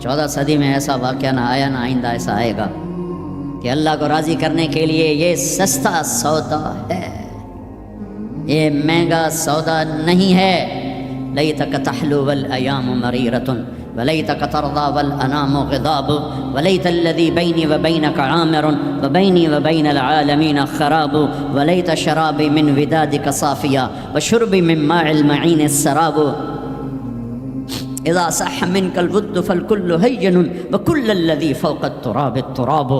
14 صدی میں ایسا واقعہ نہ آیا، نہ آئندہ ایسا آئے گا کہ اللہ کو راضی کرنے کے لیے یہ سستا سودا ہے، یہ مہنگا سودا نہیں ہے۔ لیتک تحلو والایام مریرۃ ولیتک ترضی والانام غضاب ولیت الذی بینی وبینک عامر وبینی وبین العالمین خراب ولیت شرابی من ودادک صافیا وشربی من ماء المعین السراب اذا صح منک الود فالکل ہین وکل الذی فوق التراب التراب۔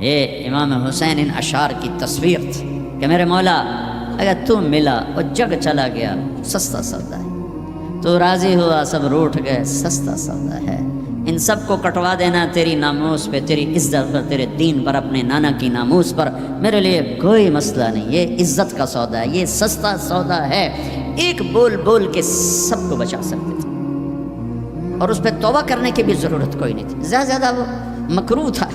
یہ امام حسین ان اشعار کی تصویر تھی کہ میرے مولا اگر تم ملا اور جگ چلا گیا، سستا سودا ہے، تو راضی ہوا سب روٹھ گئے، سستا سودا ہے۔ ان سب کو کٹوا دینا تیری ناموس پہ، تیری عزت پر، تیرے دین پر، اپنے نانا کی ناموس پر، میرے لیے کوئی مسئلہ نہیں۔ یہ عزت کا سودا ہے، یہ سستا سودا ہے۔ ایک بول بول کے سب کو بچا سکتے تھے اور اس پہ توبہ کرنے کی بھی ضرورت کوئی نہیں تھی۔ زیادہ زیادہ وہ مکروہ تھا۔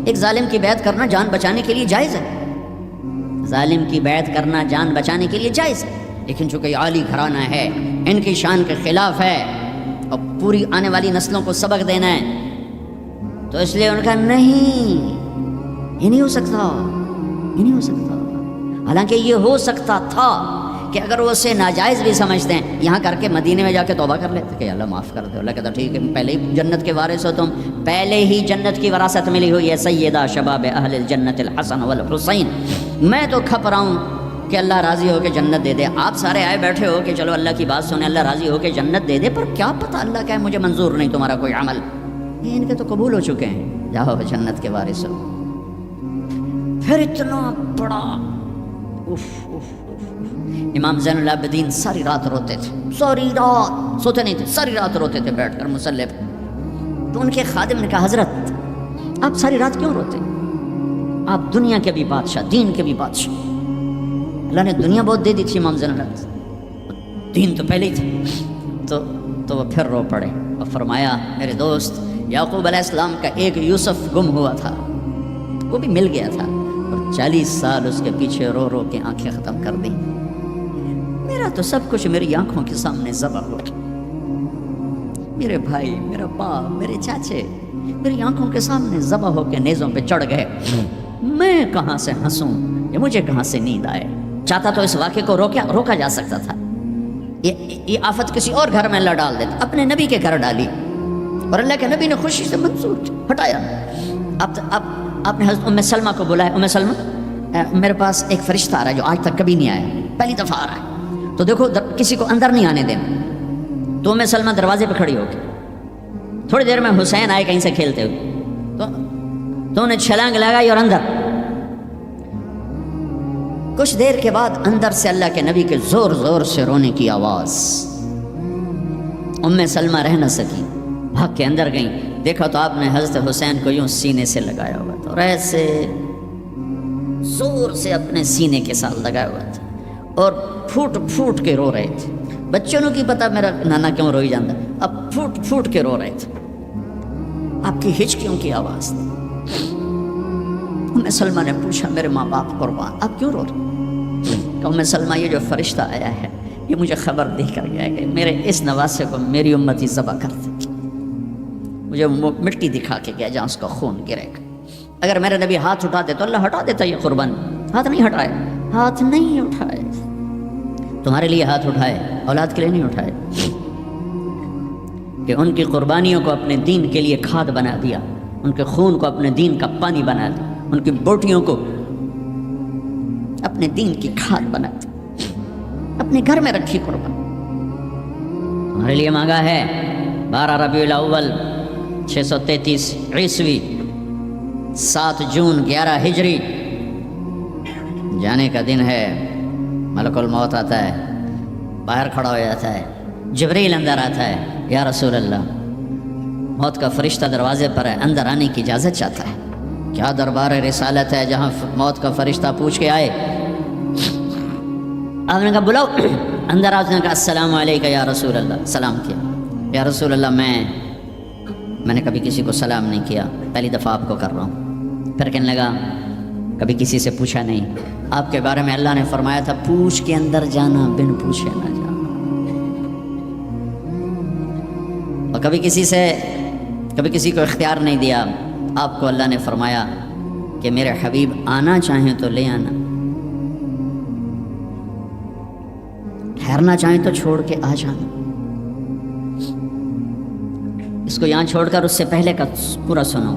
ایک ظالم کی بیعت کرنا جان بچانے کے لیے جائز ہے، ظالم کی بیعت کرنا جان بچانے کے لیے جائز ہے، لیکن چونکہ یہ عالی گھرانہ ہے، ان کی شان کے خلاف ہے اور پوری آنے والی نسلوں کو سبق دینا ہے، تو اس لیے ان کا نہیں، یہ نہیں ہو سکتا، یہ نہیں ہو سکتا۔ حالانکہ یہ ہو سکتا تھا کہ اگر وہ اسے ناجائز بھی سمجھتے ہیں، یہاں کر کے مدینے میں جا کے توبہ کر لیتے کہ اللہ معاف کر دے۔ اللہ کہتا ٹھیک ہے، پہلے ہی جنت کے وارث ہو، تم پہلے ہی جنت کی وراثت ملی ہوئی ہے، سیدہ شباب اہل الجنت الحسن والحسین۔ میں تو کھپ رہا ہوں کہ اللہ راضی ہو کے جنت دے دے، آپ سارے آئے بیٹھے ہو کہ چلو اللہ کی بات سنیں، اللہ راضی ہو کے جنت دے دے، پر کیا پتہ اللہ کا ہے، مجھے منظور نہیں تمہارا کوئی عمل، یہ ان کے تو قبول ہو چکے ہیں، جاؤ جنت کے وارث ہو۔ پھر اتنا بڑا امام زین العابدین ساری رات روتے تھے، ساری رات سوتے نہیں تھے، ساری رات روتے تھے بیٹھ کر مصلی پہ۔ تو ان کے خادم نے کہا حضرت آپ ساری رات کیوں روتے؟ آپ دنیا کے بھی بادشاہ، دین کے بھی بادشاہ، اللہ نے دنیا بہت دے دی تھی امام زین العابدین، دین تو پہلے ہی تھا۔ تو وہ پھر رو پڑے اور فرمایا میرے دوست یعقوب علیہ السلام کا ایک یوسف گم ہوا تھا، وہ بھی مل گیا تھا، اور 40 سال اس کے پیچھے رو رو کے آنکھیں ختم کر دیں، میرا تو سب کچھ میری آنکھوں کے سامنے ذبح ہو گیا، میرے بھائی، میرا باپ، میرے چاچے میری آنکھوں کے سامنے ذبح ہو کے نیزوں پہ چڑھ گئے، میں کہاں سے ہنسوں یا مجھے کہاں سے نیند آئے؟ چاہتا تو اس واقعے کو روکا جا سکتا تھا، یہ آفت کسی اور گھر میں اللہ ڈال دیتا، اپنے نبی کے گھر ڈالی اور اللہ کے نبی نے خوشی سے منظور ہٹایا۔ اب آپ نے حضرت ام سلمہ کو بلایا، ام سلمہ میرے پاس ایک فرشتہ آ رہا ہے جو آج تک کبھی نہیں آیا، پہلی دفعہ آ رہا ہے، تو دیکھو کسی کو اندر نہیں آنے دینا۔ تو ام سلمہ دروازے پہ کھڑی ہو کے، تھوڑی دیر میں حسین آئے کہیں سے کھیلتے ہوئے، تو انہیں چھلانگ لگائی اور اندر۔ کچھ دیر کے بعد اندر سے اللہ کے نبی کے زور زور سے رونے کی آواز، ام سلمہ رہ نہ سکی، بھاگ کے اندر گئیں، دیکھا تو آپ نے حضرت حسین کو یوں سینے سے لگایا ہوا تھا اور ایسے زور سے اپنے سینے کے ساتھ لگایا ہوا تھا اور پھوٹ پھوٹ کے رو رہے تھے۔ بچوں کو کی پتا میرا نانا کیوں روئی جاتا، اب پھوٹ پھوٹ کے رو رہے تھے، آپ کی ہچکیوں کی آواز تھی۔ ام سلمہ نے پوچھا میرے ماں باپ قربان آپ کیوں رو رہے؟ کہ ام سلمہ یہ جو فرشتہ آیا ہے یہ مجھے خبر دے کر گیا ہے کہ میرے اس نواسے کو میری امتی ذبح کر دے، مجھے مٹی دکھا کے گیا جہاں اس کا خون گرے گا. اگر میرے نبی ہاتھ اٹھاتے تو اللہ ہٹا دیتا یہ قربانی. ہاتھ نہیں ہٹائے, ہاتھ نہیں اٹھائے. تمہارے لیے ہاتھ اٹھائے, اولاد کے لیے نہیں اٹھائے, کہ ان کی قربانیوں کو اپنے دین کے لیے کھاد بنا دیا, ان کے خون کو اپنے دین کا پانی بنا دیا, ان کی بوٹیوں کو اپنے دین کی کھاد بنا دی, اپنے گھر میں رکھی قربان. تمہارے لیے مانگا ہے 12 ربیع الاول 633 عیسوی 7 جون 11 ہجری جانے کا دن ہے. ملک الموت آتا ہے, باہر کھڑا ہو جاتا ہے, جبریل اندر آتا ہے, یا رسول اللہ موت کا فرشتہ دروازے پر ہے, اندر آنے کی اجازت چاہتا ہے. کیا دربار رسالت ہے جہاں موت کا فرشتہ پوچھ کے آئے. آپ نے کہا بلاؤ. اندر آپ نے کہا السلام علیکم یا رسول اللہ, سلام کیا. یا رسول اللہ میں نے کبھی کسی کو سلام نہیں کیا, پہلی دفعہ آپ کو کر رہا ہوں. پھر کہنے لگا کبھی کسی سے پوچھا نہیں. آپ کے بارے میں اللہ نے فرمایا تھا پوچھ کے اندر جانا, بن پوچھے نہ جانا. اور کبھی کسی کو اختیار نہیں دیا. آپ کو اللہ نے فرمایا کہ میرے حبیب آنا چاہیں تو لے آنا, ٹھہرنا چاہیں تو چھوڑ کے آ جانا. اس کو یہاں چھوڑ کر اس سے پہلے کا پورا سنو.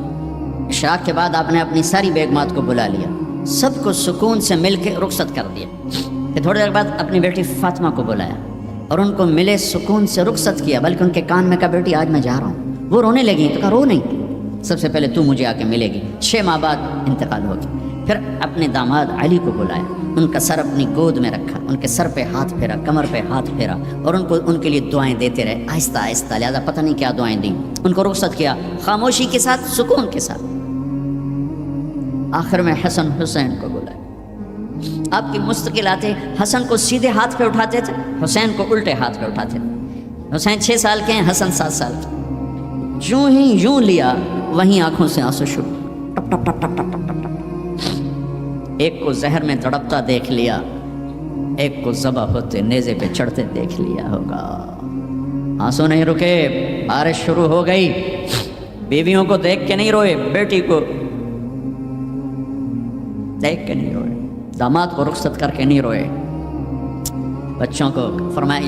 اشراق کے بعد آپ نے اپنی ساری بیگمات کو بلا لیا, سب کو سکون سے مل کے رخصت کر دیا. پھر تھوڑی دیر بعد اپنی بیٹی فاطمہ کو بلایا اور ان کو ملے سکون سے رخصت کیا, بلکہ ان کے کان میں کہا بیٹی آج میں جا رہا ہوں. وہ رونے لگی تو کہا رو نہیں, سب سے پہلے تو مجھے آ کے ملے گی. 6 ماہ بعد انتقال ہو گیا. پھر اپنے داماد علی کو بلایا, ان کا سر اپنی گود میں رکھا, ان کے سر پہ ہاتھ پھیرا, کمر پہ ہاتھ پھیرا, اور ان کے لیے دعائیں دیتے رہے آہستہ آہستہ. لہٰذا پتہ نہیں کیا دعائیں دیں. ان کو رخصت کیا خاموشی کے ساتھ, سکون کے ساتھ. آخر میں حسن حسین کو بلایا. آپ کی مستقل آتے, حسن کو سیدھے ہاتھ پہ اٹھاتے تھے, حسین کو الٹے ہاتھ پہ اٹھاتے تھے. حسین 6 سال کے ہیں, حسن 7 سال کے. جو ہی یوں لیا وہیں آنکھوں سے آنسو شروع, ٹپ ٹپ ٹپ ٹپ ٹپ ٹپ ٹپ. ایک کو زہر میں تڑپتا دیکھ لیا, ایک کو ذبح ہوتے نیزے پہ چڑھتے دیکھ لیا ہوگا. آنسو نہیں رکے, بارش شروع ہو گئی. بیویوں کو دیکھ کے نہیں روئے, بیٹی کو دیکھ کے نہیں روئے, داماد کو رخصت کر کے نہیں روئے. بچوں کو فرمایا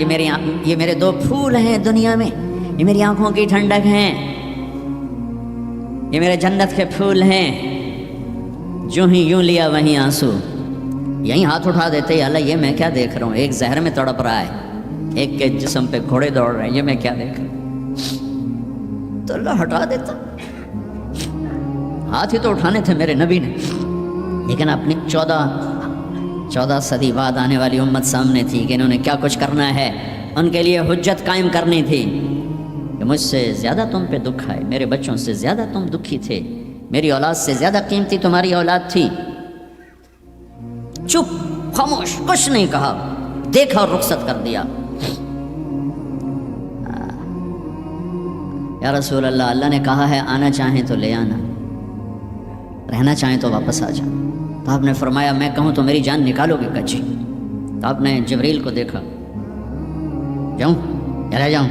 یہ میرے 2 پھول ہیں دنیا میں, یہ میری آنکھوں کی ٹھنڈک ہیں, یہ میرے جنت کے پھول ہیں. جو ہی یوں لیا وہیں آنسو. یہیں ہاتھ اٹھا دیتے, اللہ یہ میں کیا دیکھ رہا ہوں, ایک زہر میں تڑپ رہا ہے, ایک کے جسم پہ گھوڑے دوڑ رہے ہیں, یہ میں کیا دیکھ رہا ہوں. تو اللہ ہٹا دیتا. ہاتھ ہی تو اٹھانے تھے میرے نبی نے, لیکن اپنی 14 صدی بعد آنے والی امت سامنے تھی کہ انہوں نے کیا کچھ کرنا ہے. ان کے لیے حجت قائم کرنی تھی کہ مجھ سے زیادہ تم پہ دکھ آئے, میرے بچوں سے زیادہ تم دکھی تھے, میری اولاد سے زیادہ قیمتی تمہاری اولاد تھی. چپ, خاموش, کچھ نہیں کہا, دیکھا اور رخصت کر دیا. یا رسول اللہ, اللہ نے کہا ہے آنا چاہیں تو لے آنا, رہنا چاہیں تو واپس آ جانا. تو آپ نے فرمایا میں کہوں تو میری جان نکالو گے کچی. تو آپ نے جبریل کو دیکھا, جاؤں یا رہ جاؤں.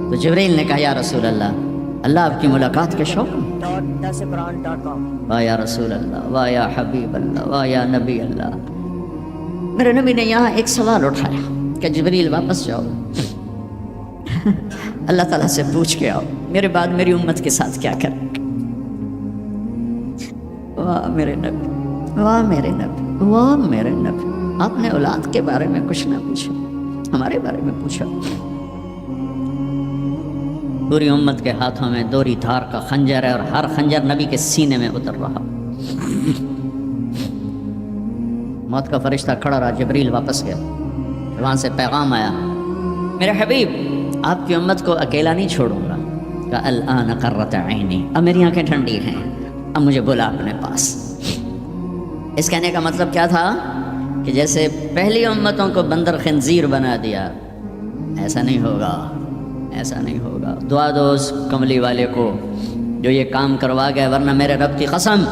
تو جبریل نے کہا یا رسول اللہ آپ کی ملاقات کے شوق میں. واہ یا رسول اللہ, واہ یا حبیب اللہ, واہ یا نبی اللہ. میرے نبی نے یہاں ایک سوال اٹھایا کہ جبریل واپس جاؤ, اللہ تعالیٰ سے پوچھ کے آؤ میرے بعد میری امت کے ساتھ کیا کریں. واہ میرے نبی, واہ میرے نبی, واہ میرے نبی. آپ نے اولاد کے بارے میں کچھ نہ پوچھا, ہمارے بارے میں پوچھا. پوری امت کے ہاتھوں میں دوری دھار کا خنجر ہے, اور ہر خنجر نبی کے سینے میں اتر رہا. موت کا فرشتہ کھڑا رہا, جبریل واپس گیا. وہاں سے پیغام آیا, میرے حبیب آپ کی امت کو اکیلا نہیں چھوڑوں گا. کہ الآن قرۃ عینی, اب میری آنکھیں ٹھنڈی ہیں, اب مجھے بلا اپنے پاس. اس کہنے کا مطلب کیا تھا کہ جیسے پہلی امتوں کو بندر خنزیر بنا دیا, ایسا نہیں ہوگا, ایسا نہیں ہوگا. دعا دو اس کملی والے کو جو یہ کام کروا گیا, ورنہ میرے رب کی قسم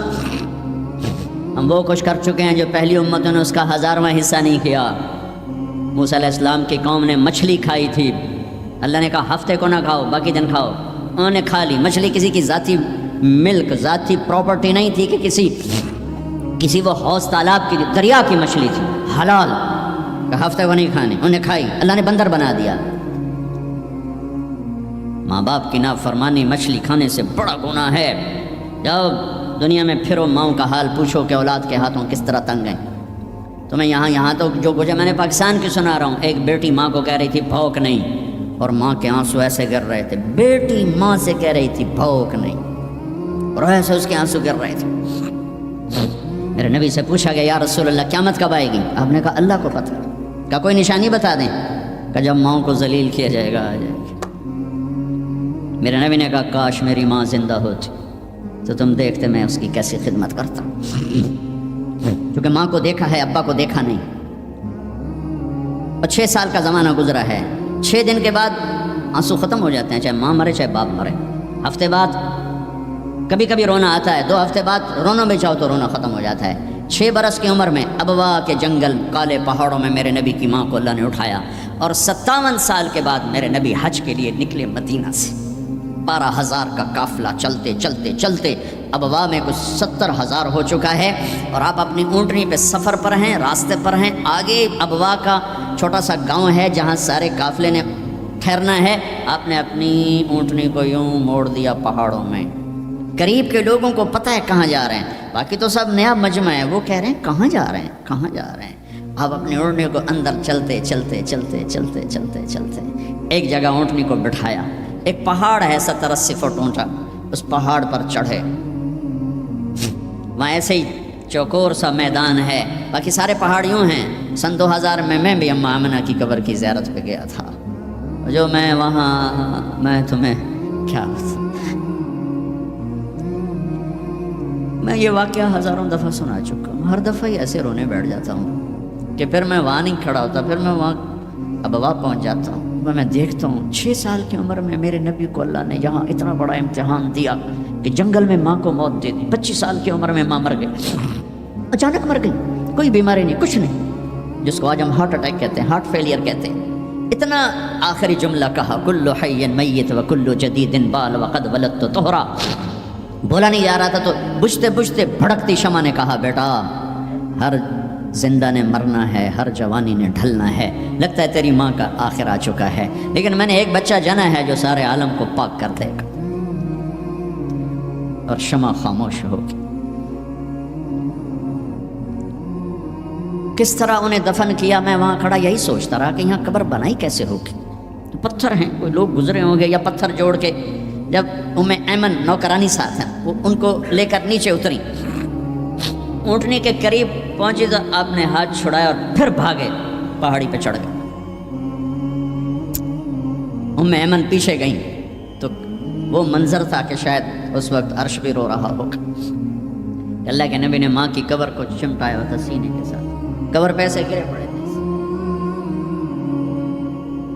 ہم وہ کچھ کر چکے ہیں جو پہلی امتوں نے اس کا 1000واں حصہ نہیں کیا. موسیٰ علیہ السلام کی قوم نے مچھلی کھائی تھی, اللہ نے کہا ہفتے کو نہ کھاؤ, باقی دن کھاؤ. انہوں نے کھا لی مچھلی، کسی کی ذاتی ملک، ذاتی پراپرٹی نہیں تھی کہ کسی وہ حوض تالاب کی دریا کی مچھلی تھی، حلال، کہ ہفتے کو نہیں کھانی، انہیں کھائی، اللہ نے بندر بنا دیا۔ ماں باپ کی نافرمانی مچھلی کھانے سے بڑا گناہ ہے۔ جب دنیا میں پھرو ماؤں کا حال پوچھو کہ اولاد کے ہاتھوں کس طرح تنگ ہیں۔ تو میں یہاں تو جو کچھ میں نے پاکستان کی سنا رہا ہوں، ایک بیٹی ماں کو کہہ رہی تھی بھوک نہیں، اور ماں کے آنسو ایسے گر رہے تھے، بیٹی ماں سے کہہ رہی تھی بھوک نہیں، اور ایسے اس کے آنسو گر رہے تھے۔ میرے نبی سے پوچھا گیا یا رسول اللہ قیامت کب آئے گی؟ آپ نے کہا اللہ کو پتہ، کہا کوئی نشانی بتا دیں، کہ جب ماؤں کو ذلیل کیا جائے گا آ جائے گی۔ میرے نبی نے کہا کاش میری ماں زندہ ہوتی تو تم دیکھتے میں اس کی کیسی خدمت کرتا، کیونکہ ماں کو دیکھا ہے، ابا کو دیکھا نہیں۔ اور 6 سال کا زمانہ گزرا ہے، 6 دن کے بعد آنسو ختم ہو جاتے ہیں، چاہے ماں مرے چاہے باپ مرے۔ ہفتے بعد کبھی کبھی رونا آتا ہے، 2 ہفتے بعد رونا بھی چاہو تو رونا ختم ہو جاتا ہے۔ 6 برس کی عمر میں ابوا کے جنگل کالے پہاڑوں میں میرے نبی کی ماں کو اللہ نے اٹھایا، اور 57 سال کے بعد میرے نبی حج کے لیے نکلے مدینہ سے۔ 12,000 کا قافلہ چلتے چلتے چلتے ابوا میں کچھ 70,000 ہو چکا ہے، اور آپ اپنی اونٹنی پہ سفر پر ہیں، راستے پر ہیں۔ آگے ابوا کا چھوٹا سا گاؤں ہے جہاں سارے قافلے نے ٹھہرنا ہے، آپ نے اپنی اونٹنی کو یوں موڑ دیا پہاڑوں میں۔ قریب کے لوگوں کو پتہ ہے کہاں جا رہے ہیں، باقی تو سب نیا مجمع ہے، وہ کہہ رہے ہیں کہاں جا رہے ہیں، کہاں جا رہے ہیں۔ آپ اپنی اونٹنی کو اندر چلتے چلتے چلتے چلتے چلتے چلتے ایک جگہ اونٹنی کو بٹھایا، ایک پہاڑ ہے 70-80 فٹ اونچا، اس پہاڑ پر چڑھے، وہاں ایسے ہی چوکور سا میدان ہے، باقی سارے پہاڑ یوں ہیں۔ سن 2000 میں بھی اماں آمنہ کی قبر کی زیارت پہ گیا تھا، جو میں تمہیں کیا، میں یہ واقعہ ہزاروں دفعہ سنا چکا ہوں، ہر دفعہ ہی ایسے رونے بیٹھ جاتا ہوں کہ پھر میں وہاں نہیں کھڑا ہوتا، پھر میں وہاں ابوا پہنچ جاتا ہوں۔ میں دیکھتا ہوں 6 سال کی عمر میں میرے نبی کو اللہ نے یہاں اتنا بڑا امتحان دیا کہ جنگل میں ماں کو موت دے دی۔ 25 سال کی عمر میں ماں مر گئی، اچانک مر گئی، کوئی بیماری نہیں، کچھ نہیں، جس کو آج ہم ہارٹ اٹیک کہتے ہیں، ہارٹ فیلئر کہتے ہیں۔ اتنا آخری جملہ کہا کل حی میت و کل جدید بال وقد ولدت طہرا، بولا نہیں جا رہا تھا، تو بجھتے بجھتے بھڑکتی شمع نے کہا بیٹا ہر زندہ نے مرنا ہے، ہر جوانی نے ڈھلنا ہے، لگتا ہے تیری ماں کا آخر آ چکا ہے، لیکن میں نے ایک بچہ جنا ہے جو سارے عالم کو پاک کر دے گا۔ اور شمع خاموش ہوگی۔ کس طرح انہیں دفن کیا، میں وہاں کھڑا یہی سوچتا رہا کہ یہاں قبر بنائی کیسے ہوگی، پتھر ہیں، کوئی لوگ گزرے ہوں گے یا پتھر جوڑ کے۔ جب ایمن نوکرانی ساتھ ہیں، وہ ان کو لے کر نیچے اتری، اونٹنی کے قریب پہنچی تو آپ نے ہاتھ چھڑایا اور پھر بھاگے، پہاڑی پہ چڑھ گئے۔ ایمن پیچھے گئیں تو وہ منظر تھا کہ شاید اس وقت عرش بھی رو رہا ہوگا۔ اللہ کے نبی نے ماں کی قبر کو چمٹایا ہوتا سینے کے ساتھ، قبر پہ ایسے گرے پڑے تھے،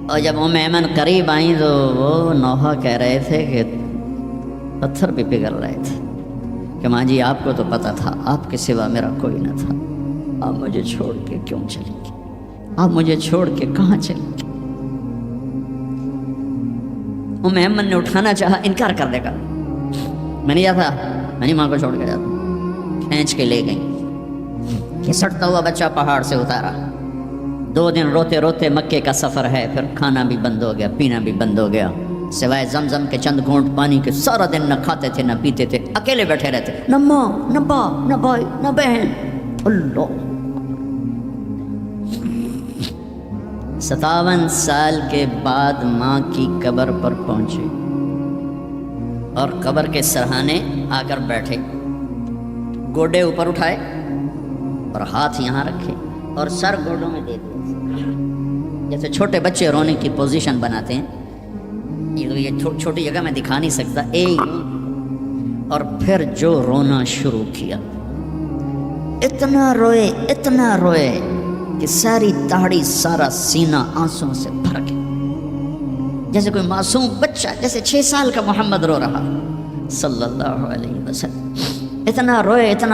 اور جب ایمن قریب آئیں تو وہ نوحہ کہہ رہے تھے کہ پتھر بھی پگھل رہے تھے کہ ماں جی آپ کو تو پتہ تھا آپ کے سوا میرا کوئی نہ تھا، آپ مجھے چھوڑ کے کیوں چلیں گے، آپ مجھے چھوڑ کے کہاں چلیں گے۔ ایمن نے اٹھانا چاہا، انکار کر دے گا، میں نہیں جاتا، میں نہیں ماں کو چھوڑ کے جاتا۔ کھینچ کے لے گئیں، کھسٹتا ہوا بچہ پہاڑ سے اتارا۔ 2 دن روتے روتے مکے کا سفر ہے، پھر کھانا بھی بند ہو گیا، پینا بھی بند ہو گیا، سوائے زمزم کے چند گھونٹ پانی کے سارا دن نہ کھاتے تھے نہ پیتے تھے، اکیلے بیٹھے رہتے، نہ ماں نہ باپ نہ بھائی نہ بہن۔ اللہ 57 سال کے بعد ماں کی قبر پر پہنچے اور قبر کے سرہانے آ کر بیٹھے، گوڈے اوپر اٹھائے اور ہاتھ یہاں رکھے اور سر گوڈوں میں دے دیا، جیسے چھوٹے بچے رونے کی پوزیشن بناتے ہیں۔ یہ چھوٹی جگہ میں دکھا نہیں سکتا، اور پھر جو رونا شروع کیا، اتنا روئے کہ ساری داڑھی سارا سینہ آنسوں سے بھر گیا، جیسے کوئی معصوم بچہ، جیسے 6 سال کا محمد رو رہا صلی اللہ علیہ وسلم۔ اتنا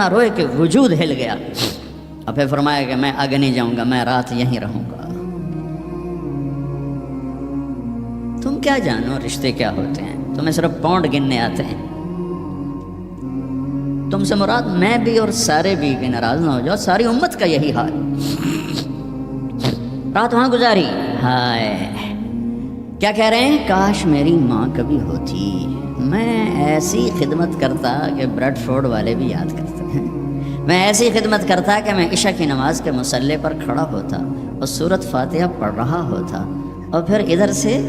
روئے کہ وجود ہل گیا، اور پھر فرمایا کہ میں آگے نہیں جاؤں گا، میں رات یہیں رہوں گا۔ تم کیا جانو رشتے کیا ہوتے ہیں، تمہیں صرف پاؤنڈ گننے آتے ہیں. تم سے مراد میں بھی اور سارے بھی، کہ ناراض نہ ہو جاؤ، ساری امت کا یہی حال. رات وہاں گزاری. ہائے کیا کہہ رہے ہیں؟ کاش میری ماں کبھی ہوتی، میں ایسی خدمت کرتا کہ بریڈ فورڈ والے بھی یاد کرتے ہیں. میں ایسی خدمت کرتا کہ میں عشاء کی نماز کے مصلی پر کھڑا ہوتا اور سورۃ فاتحہ پڑھ رہا ہوتا، اور پھر ادھر سے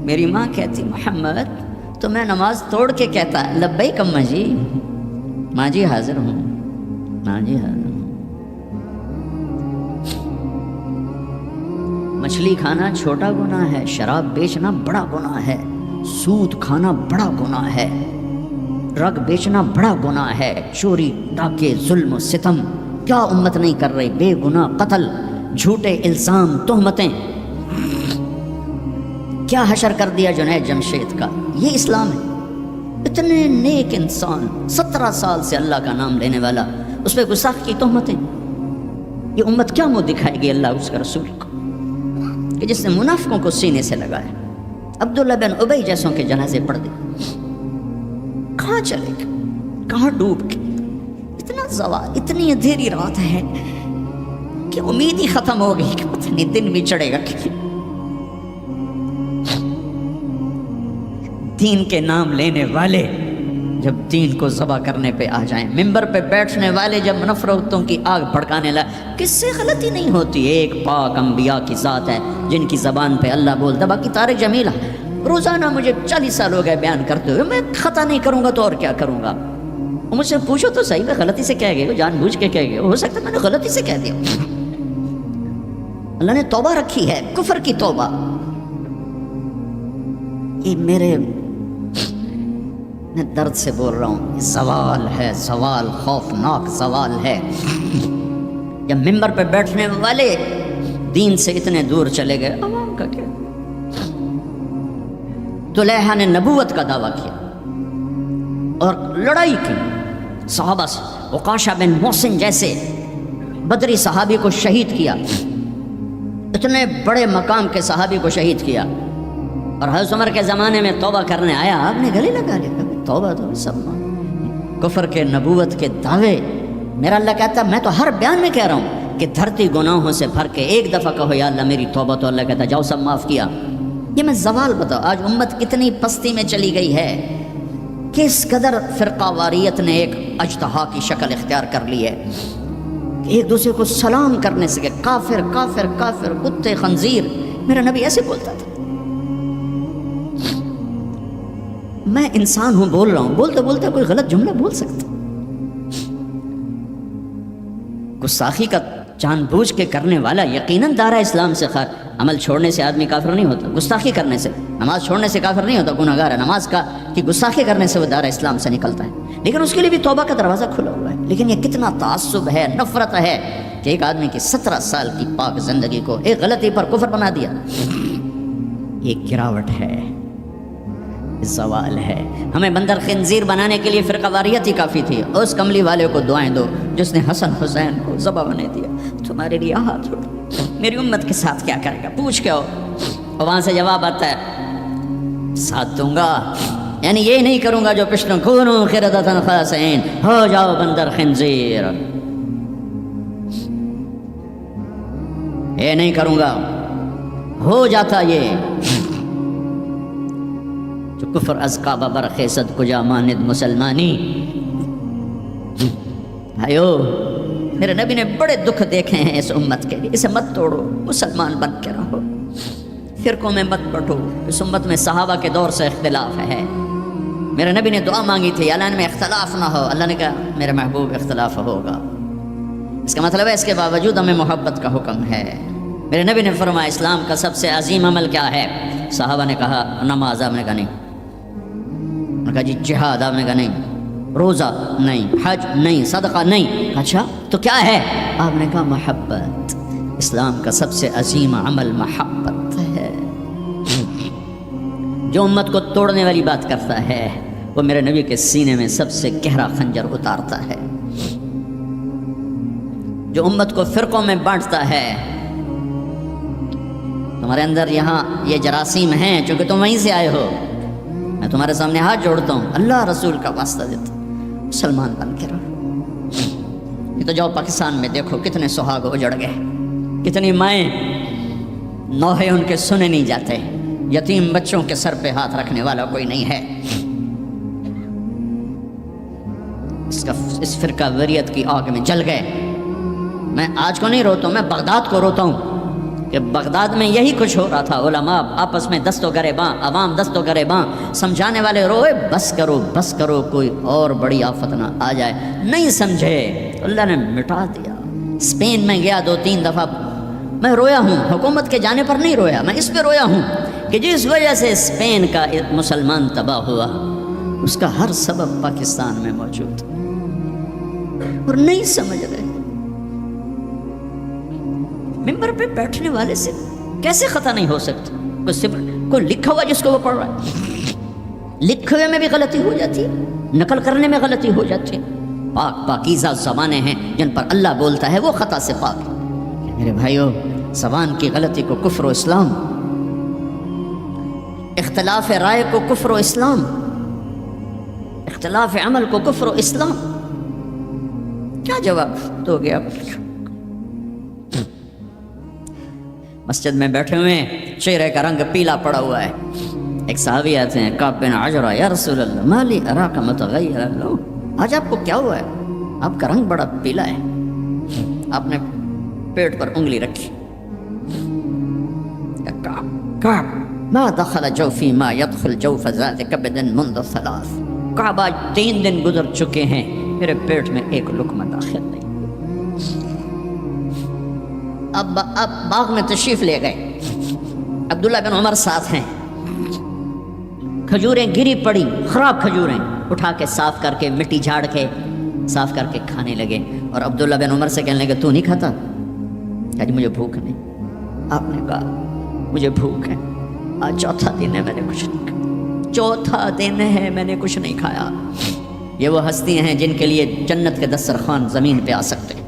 میری ماں کہتی محمد، تو میں نماز توڑ کے کہتا لبیک اماں جی، ماں جی حاضر ہوں، ماں جی حاضر ہوں. مچھلی کھانا چھوٹا گناہ ہے، شراب بیچنا بڑا گناہ ہے، سود کھانا بڑا گناہ ہے، ڈرگ بیچنا بڑا گناہ ہے، چوری ڈاکے ظلم و ستم کیا امت نہیں کر رہی، بے گناہ قتل، جھوٹے الزام تہمتیں، کیا حشر کر دیا جنید جمشید کا. یہ اسلام ہے. اتنے نیک انسان، 17 سال سے اللہ کا نام لینے والا، اس پہ گستاخ کی تہمتیں. یہ امت کیا منہ دکھائے گی اللہ اس کا رسول کو، کہ جس نے منافقوں کو سینے سے لگایا، عبداللہ بن ابی جیسوں کے جنازے پڑھ دے. کہاں چلے گا، کہاں ڈوب کے. اتنا زوال، اتنی اندھیری رات ہے کہ امید ہی ختم ہو گئی کہ پتہ نہیں دن بھی چڑھے گا کہ دین کے نام لینے والے جب دین کو ذبح کرنے پہ آ جائیں، ممبر پہ بیٹھنے والے جب نفرتوں کی آگ بھڑکانے لگے. کس سے غلطی نہیں ہوتی؟ ایک پاک انبیاء کی ذات ہے جن کی زبان پہ اللہ بولتا. باقی طارق جمیلہ روزانہ مجھے 40 سال ہو گئے بیان کرتے ہوئے، میں خطا نہیں کروں گا تو اور کیا کروں گا. مجھ سے پوچھو تو صحیح، میں غلطی سے کہہ گئے، جان بوجھ کے کہہ گئے، ہو سکتا ہے میں نے غلطی سے کہہ دیا. اللہ نے توبہ رکھی ہے، کفر کی توبہ. یہ میرے میں درد سے بول رہا ہوں، زوال ہے، زوال خوفناک زوال ہے. جب ممبر پہ بیٹھنے والے دین سے اتنے دور چلے گئے، عوام کا کیا. طلحہ نے نبوت کا دعویٰ کیا اور لڑائی کی صحابہ سے. عکاشہ بن محسن جیسے بدری صحابی کو شہید کیا، اتنے بڑے مقام کے صحابی کو شہید کیا. اور حضرت عمر کے زمانے میں توبہ کرنے آیا، آپ نے گلے لگا لیا توبہ تو سب کفر کے نبوت کے دعوے. میرا اللہ کہتا میں تو ہر بیان میں کہہ رہا ہوں کہ دھرتی گناہوں سے بھر کے ایک دفعہ کہو یا اللہ میری توبہ، تو اللہ کہتا جاؤ سب معاف کیا. یہ میں زوال بتاؤ. آج امت کتنی پستی میں چلی گئی ہے، کس قدر فرقہ واریت نے ایک اجتہا کی شکل اختیار کر لی ہے. ایک دوسرے کو سلام کرنے سے کہ کافر کافر کافر، کتے خنزیر. میرا نبی ایسے بولتا تھا. میں انسان ہوں، بول رہا ہوں، بولتے بولتے کوئی غلط جملہ بول سکتا. گستاخی کا جان بوجھ کے کرنے والا یقیناً دارہ اسلام سے خار. عمل چھوڑنے سے آدمی کافر نہیں ہوتا، گستاخی کرنے سے، نماز چھوڑنے سے کافر نہیں ہوتا، گناہ گار ہے. نماز کی گستاخی کرنے سے وہ دارہ اسلام سے نکلتا ہے، لیکن اس کے لیے بھی توبہ کا دروازہ کھلا ہوا ہے. لیکن یہ کتنا تعصب ہے، نفرت ہے کہ ایک آدمی کی 17 سال کی پاک زندگی کو ایک غلطی پر کفر بنا دیا. یہ گراوٹ ہے، زوال ہے. ہمیں بندر خنزیر بنانے کے لیے فرقہ واریت ہی کافی تھی. اس کملی والے کو دعائیں دو جس نے حسن حسین کو ذبح بنا دیا. تمہارے لیے ہاتھ اٹھو، میری امت کے ساتھ کیا کرے گا پوچھ کے ہو. اور وہاں سے جواب آتا ہے ساتھ دوں گا، یعنی یہ نہیں کروں گا جو پشتوں کونو قردۃ خاسئین، ہو جاؤ بندر خنزیر. یہ نہیں کروں گا، ہو جاتا یہ. جو کفر از کعبہ برخیزد کجا ماند مسلمانی. بھائیو میرے نبی نے بڑے دکھ دیکھے ہیں اس امت کے لیے. اسے مت توڑو، مسلمان بن کے رہو، فرقوں میں مت بٹو. اس امت میں صحابہ کے دور سے اختلاف ہے. میرے نبی نے دعا مانگی تھی اعلان میں اختلاف نہ ہو. اللہ نے کہا میرے محبوب اختلاف ہوگا. اس کا مطلب ہے اس کے باوجود ہمیں محبت کا حکم ہے. میرے نبی نے فرمایا اسلام کا سب سے عظیم عمل کیا ہے؟ صحابہ نے کہا نماز. آپ نے کہا نہیں. انہوں نے کہا جی جہاد. آپ نے کہا نہیں. روزہ نہیں. حج نہیں. صدقہ نہیں. اچھا تو کیا ہے؟ آپ نے کہا محبت. اسلام کا سب سے عظیم عمل محبت ہے. جو امت کو توڑنے والی بات کرتا ہے وہ میرے نبی کے سینے میں سب سے گہرا خنجر اتارتا ہے. جو امت کو فرقوں میں بانٹتا ہے، تمہارے اندر یہاں یہ جراثیم ہیں چونکہ تم وہیں سے آئے ہو. میں تمہارے سامنے ہاتھ جوڑتا ہوں، اللہ رسول کا واسطہ دیتا ہوں، مسلمان بن کے رہو۔ یہ تو جاؤ پاکستان میں دیکھو کتنے سہاگ اجڑ گئے، کتنی مائیں نوحے ان کے سنے نہیں جاتے، یتیم بچوں کے سر پہ ہاتھ رکھنے والا کوئی نہیں ہے۔ اس فرقہ وریت کی آگ میں جل گئے۔ میں آج کو نہیں روتا ہوں، میں بغداد کو روتا ہوں کہ بغداد میں یہی کچھ ہو رہا تھا۔ علماء آپس میں دست و گریباں، عوام دست و گریباں، سمجھانے والے روئے بس کرو کوئی اور بڑی آفت نہ آ جائے، نہیں سمجھے، اللہ نے مٹا دیا۔ اسپین میں گیا 2-3 دفعہ، میں رویا ہوں، حکومت کے جانے پر نہیں رویا، میں اس پہ رویا ہوں کہ جس وجہ سے اسپین کا مسلمان تباہ ہوا، اس کا ہر سبب پاکستان میں موجود اور نہیں سمجھ رہے۔ ممبر پہ بیٹھنے والے سے کیسے خطا نہیں ہو سکتا؟ کوئی لکھا ہوا جس کو وہ پڑھ رہا ہے، لکھے ہوئے میں بھی غلطی ہو جاتی ہے، نقل کرنے میں غلطی ہو جاتی ہے۔ پاکیزہ زبانیں ہیں جن پر اللہ بولتا ہے وہ خطا سے پاک ہے۔ میرے بھائیو، زبان کی غلطی کو کفر و اسلام، اختلاف رائے کو کفر و اسلام، اختلاف عمل کو کفر و اسلام، کیا جواب دو گے آپ؟ مسجد میں بیٹھے ہوئے ہیں، چہرے کا رنگ پیلا پڑا ہوا ہے، ایک صحابی آتے ہیں، کعب بن عجرہ، یا رسول اللہ ما لی اراک متغیرا، آج آپ کو کیا ہوا ہے؟ آپ کا رنگ بڑا پیلا ہے۔ آپ نے پیٹ پر انگلی رکھی، کعب ما دخل جوفی ما يدخل جوف ذات کبد منذ 3، کعب آج 3 دن گزر چکے ہیں، میرے پیٹ میں ایک لقمہ داخل نہیں۔ اب باغ میں تشریف لے گئے، عبداللہ بن عمر ساتھ ہیں، کھجوریں گری پڑی، خراب کھجوریں اٹھا کے صاف کر کے، مٹی جھاڑ کے صاف کر کے کھانے لگے، اور عبداللہ بن عمر سے کہنے لگے تو نہیں کھاتا؟ کہا جی مجھے بھوک نہیں۔ آپ نے کہا مجھے بھوک ہے، آج 4تھا دن ہے میں نے کچھ نہیں کھایا، 4تھا دن ہے میں نے کچھ نہیں کھایا۔ یہ وہ ہستیاں ہیں جن کے لیے جنت کے دسترخوان زمین پہ آ سکتے ہیں،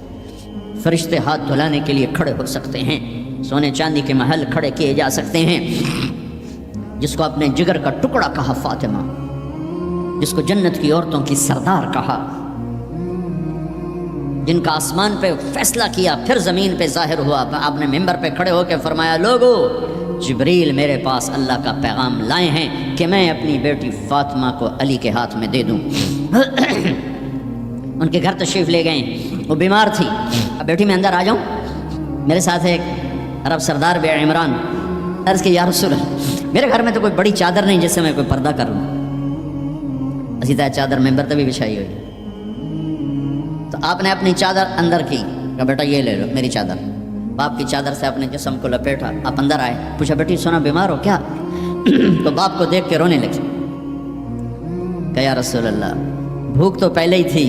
فرشتے ہاتھ دھلانے کے لیے کھڑے ہو سکتے ہیں، سونے چاندی کے محل کھڑے کیے جا سکتے ہیں۔ جس کو اپنے جگر کا ٹکڑا کہا فاطمہ، جس کو جنت کی عورتوں کی سردار کہا، جن کا آسمان پہ فیصلہ کیا پھر زمین پہ ظاہر ہوا، آپ نے ممبر پہ کھڑے ہو کے فرمایا لوگو جبریل میرے پاس اللہ کا پیغام لائے ہیں کہ میں اپنی بیٹی فاطمہ کو علی کے ہاتھ میں دے دوں۔ ان کے گھر تشریف لے گئے، وہ بیمار تھی، اب بیٹی میں اندر آ جاؤں؟ میرے ساتھ ایک عرب سردار بے عمران، عرض کہ یا رسول اللہ میرے گھر میں تو کوئی بڑی چادر نہیں جس سے میں کوئی پردہ کر لوں، اسی طرح چادر ممبر تے بھی بچھائی ہوئی، تو آپ نے اپنی چادر اندر کی، کہا بیٹا یہ لے لو میری چادر، باپ کی چادر سے اپنے جسم کو لپیٹا، آپ اندر آئے، پوچھا بیٹی سونا بیمار ہو کیا؟ تو باپ کو دیکھ کے رونے لگی، کہا یا رسول اللہ بھوک تو پہلے ہی تھی،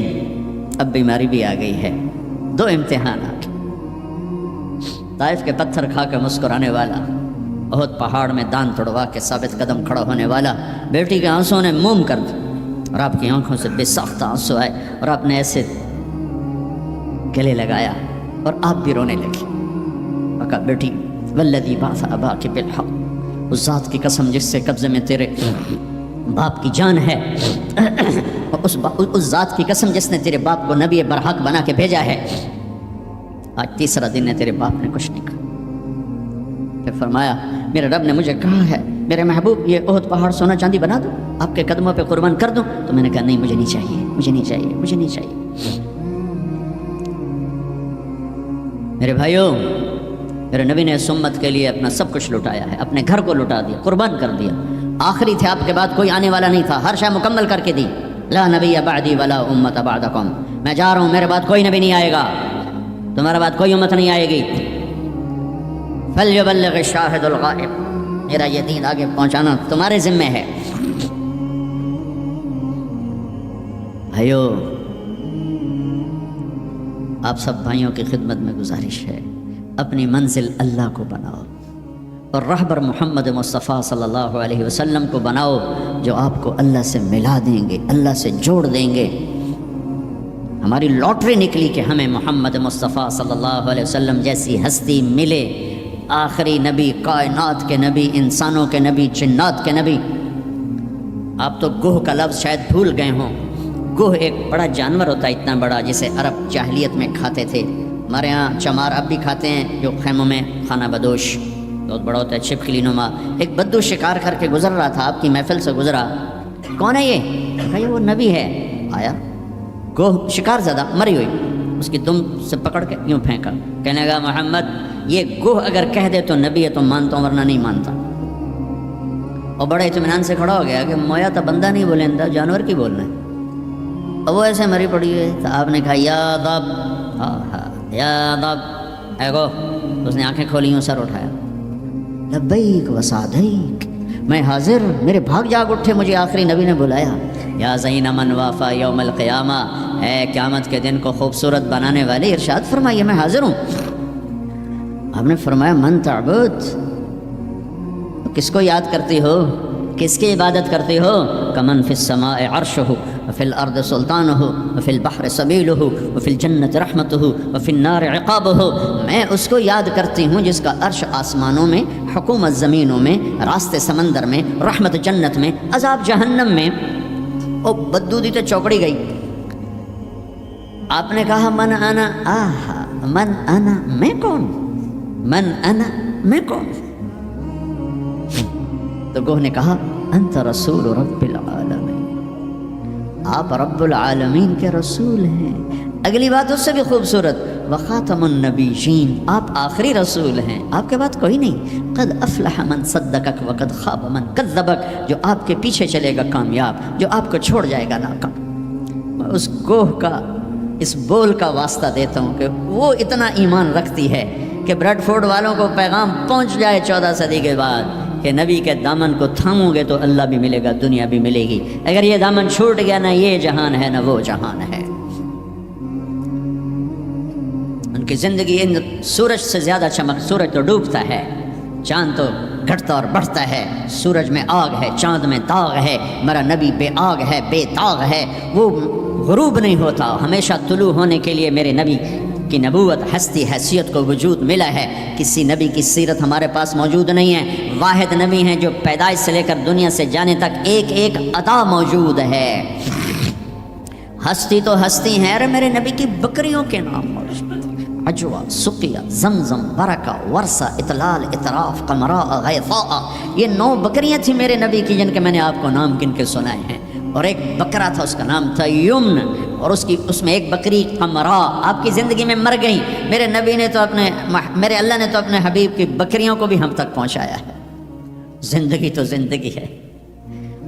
اب بیماری بھی آ گئی ہے، 2 امتحانات، طائف کے پتھر کھا کے مسکرانے والا، بہت پہاڑ میں دان توڑوا کے ثابت قدم کھڑا ہونے والا، بیٹی کے آنسوں نے موم کر دی، اور آپ کی آنکھوں سے بے ساختہ آنسو آئے، اور آپ نے ایسے گلے لگایا اور آپ بھی رونے لگی، اور کہا بیٹی والذی بعث اباک بالحق، اس ذات کی قسم جس سے قبضے میں تیرے باپ کی جان ہے، اس ذات کی قسم جس نے تیرے باپ کو نبی برحق بنا کے بھیجا ہے، آج 3را دن ہے تیرے باپ نے کچھ نہیں کہا۔ پھر فرمایا میرے رب نے مجھے کہا ہے میرے محبوب یہ احد پہاڑ سونا چاندی بنا دوں، آپ کے قدموں پہ قربان کر دوں؟ تو میں نے کہا نہیں مجھے نہیں چاہیے، مجھے نہیں چاہیے، مجھے نہیں چاہیے۔ میرے بھائیوں، میرے نبی نے اس امت کے لیے اپنا سب کچھ لٹایا ہے، اپنے گھر کو لٹا دیا، قربان کر دیا، آخری تھے، آپ کے بعد کوئی آنے والا نہیں تھا، ہر شے مکمل کر کے دی، لا نبی بعدی ولا امت بعدکم، میں جا رہا ہوں، میرے بعد کوئی نبی نہیں آئے گا، تمہارے بعد کوئی امت نہیں آئے گی، فلیبلغ الشاہد الغائب، میرا یہ دین آگے پہنچانا تمہارے ذمہ ہے۔ بھائیو، آپ سب بھائیوں کی خدمت میں گزارش ہے، اپنی منزل اللہ کو بناؤ، اور رہبر محمد مصطفیٰ صلی اللہ علیہ وسلم کو بناؤ، جو آپ کو اللہ سے ملا دیں گے، اللہ سے جوڑ دیں گے۔ ہماری لاٹری نکلی کہ ہمیں محمد مصطفیٰ صلی اللہ علیہ وسلم جیسی ہستی ملے، آخری نبی، کائنات کے نبی، انسانوں کے نبی، جنات کے نبی، آپ تو گوہ کا لفظ شاید بھول گئے ہوں. گوہ ایک بڑا جانور ہوتا ہے، اتنا بڑا، جسے عرب جاہلیت میں کھاتے تھے. ہمارے یہاں چمار اب بھی کھاتے ہیں، جو خیموں میں خانہ بدوش بہت بڑا ہوتا ہے، چھپکلی نما. ایک بدو شکار کر کے گزر رہا تھا، آپ کی محفل سے گزرا. کون ہے یہ؟ کہا یہ وہ نبی ہے. آیا گوہ شکار زدہ مری ہوئی، اس کی دم سے پکڑ کے یوں پھینکا. کہنے لگا محمد یہ گوہ اگر کہہ دے تو نبی ہے تو مانتا ہوں ورنہ نہیں مانتا. اور بڑے اطمینان سے کھڑا ہو گیا کہ مویا تو بندہ نہیں بولیں دا، جانور کی بولنا ہے. اور وہ ایسے مری پڑی ہے. تو آپ نے کہا یا دب، ہاں ہاں یا دب اے گو. اس نے آنکھیں کھولی، ہوں سر اٹھایا. لبیک و سعدیک، میں حاضر. میرے بھاگ جاگ اٹھے، مجھے آخری نبی نے بلایا. یا زین من وافا یوم القیامہ، اے قیامت کے دن کو خوبصورت بنانے والے، ارشاد فرمائیے میں حاضر ہوں. آپ نے فرمایا من تعبد، کس کو یاد کرتی ہو، کس کی عبادت کرتی ہو؟ کمن فی السماء عرشہ وفی الارض سلطانہ وفی البحر سبیلہ وفی الجنت رحمتہ وفی النار عقابہ. میں اس کو یاد کرتی ہوں جس کا عرش آسمانوں میں، حکومت زمینوں میں، راستے سمندر میں، رحمت جنت میں، عذاب جہنم میں. او بدو دی تو چوکڑی گئی. آپ نے کہا من انا، آہا من انا، میں کون؟ من انا، میں کون؟ تو گوہ نے کہا انت رسول رب العالمین، آپ رب العالمین کے رسول ہیں. اگلی بات اس سے بھی خوبصورت، وخاتم النبیین، آپ آخری رسول ہیں، آپ کے بعد کوئی نہیں. قد افلح من صدقک وقد خاب من کذبک، جو آپ کے پیچھے چلے گا کامیاب، جو آپ کو چھوڑ جائے گا ناکام. میں اس گوہ کا، اس بول کا واسطہ دیتا ہوں کہ وہ اتنا ایمان رکھتی ہے کہ بریڈ فورڈ والوں کو پیغام پہنچ جائے 14 صدی کے بعد کہ نبی کے دامن کو تھامو گے تو اللہ بھی ملے گا، دنیا بھی ملے گی. اگر یہ دامن چھوٹ گیا، نہ یہ جہان ہے نہ وہ جہان ہے. ان کی زندگی ان سورج سے زیادہ چمک. سورج تو ڈوبتا ہے، چاند تو گھٹتا اور بڑھتا ہے. سورج میں آگ ہے، چاند میں داغ ہے. میرا نبی بے آگ ہے، بے داغ ہے. وہ غروب نہیں ہوتا، ہمیشہ طلوع ہونے کے لیے میرے نبی کی نبوت، ہستی، حیثیت کو وجود ملا ہے. کسی نبی کی سیرت ہمارے پاس موجود نہیں ہے. واحد نبی ہیں جو پیدائش سے لے کر دنیا سے جانے تک ایک ایک ادا موجود ہے. ہستی تو ہستی ہیں. ارے میرے نبی کی بکریوں کے نام موجود، عجوا، سقیا، زمزم، برکہ، ورثہ، اطلال، اطراف، قمراء، غیثاء. یہ 9 بکریاں تھیں میرے نبی کی جن کے میں نے آپ کو نام گن کے سنائے ہیں. اور ایک بکرا تھا، اس کا نام تھا یمن، اور اس میں ایک بکری قمراء آپ کی زندگی میں مر گئی. میرے نبی نے تو میرے اللہ نے تو اپنے حبیب کی بکریوں کو بھی ہم تک پہنچایا ہے. زندگی تو زندگی ہے.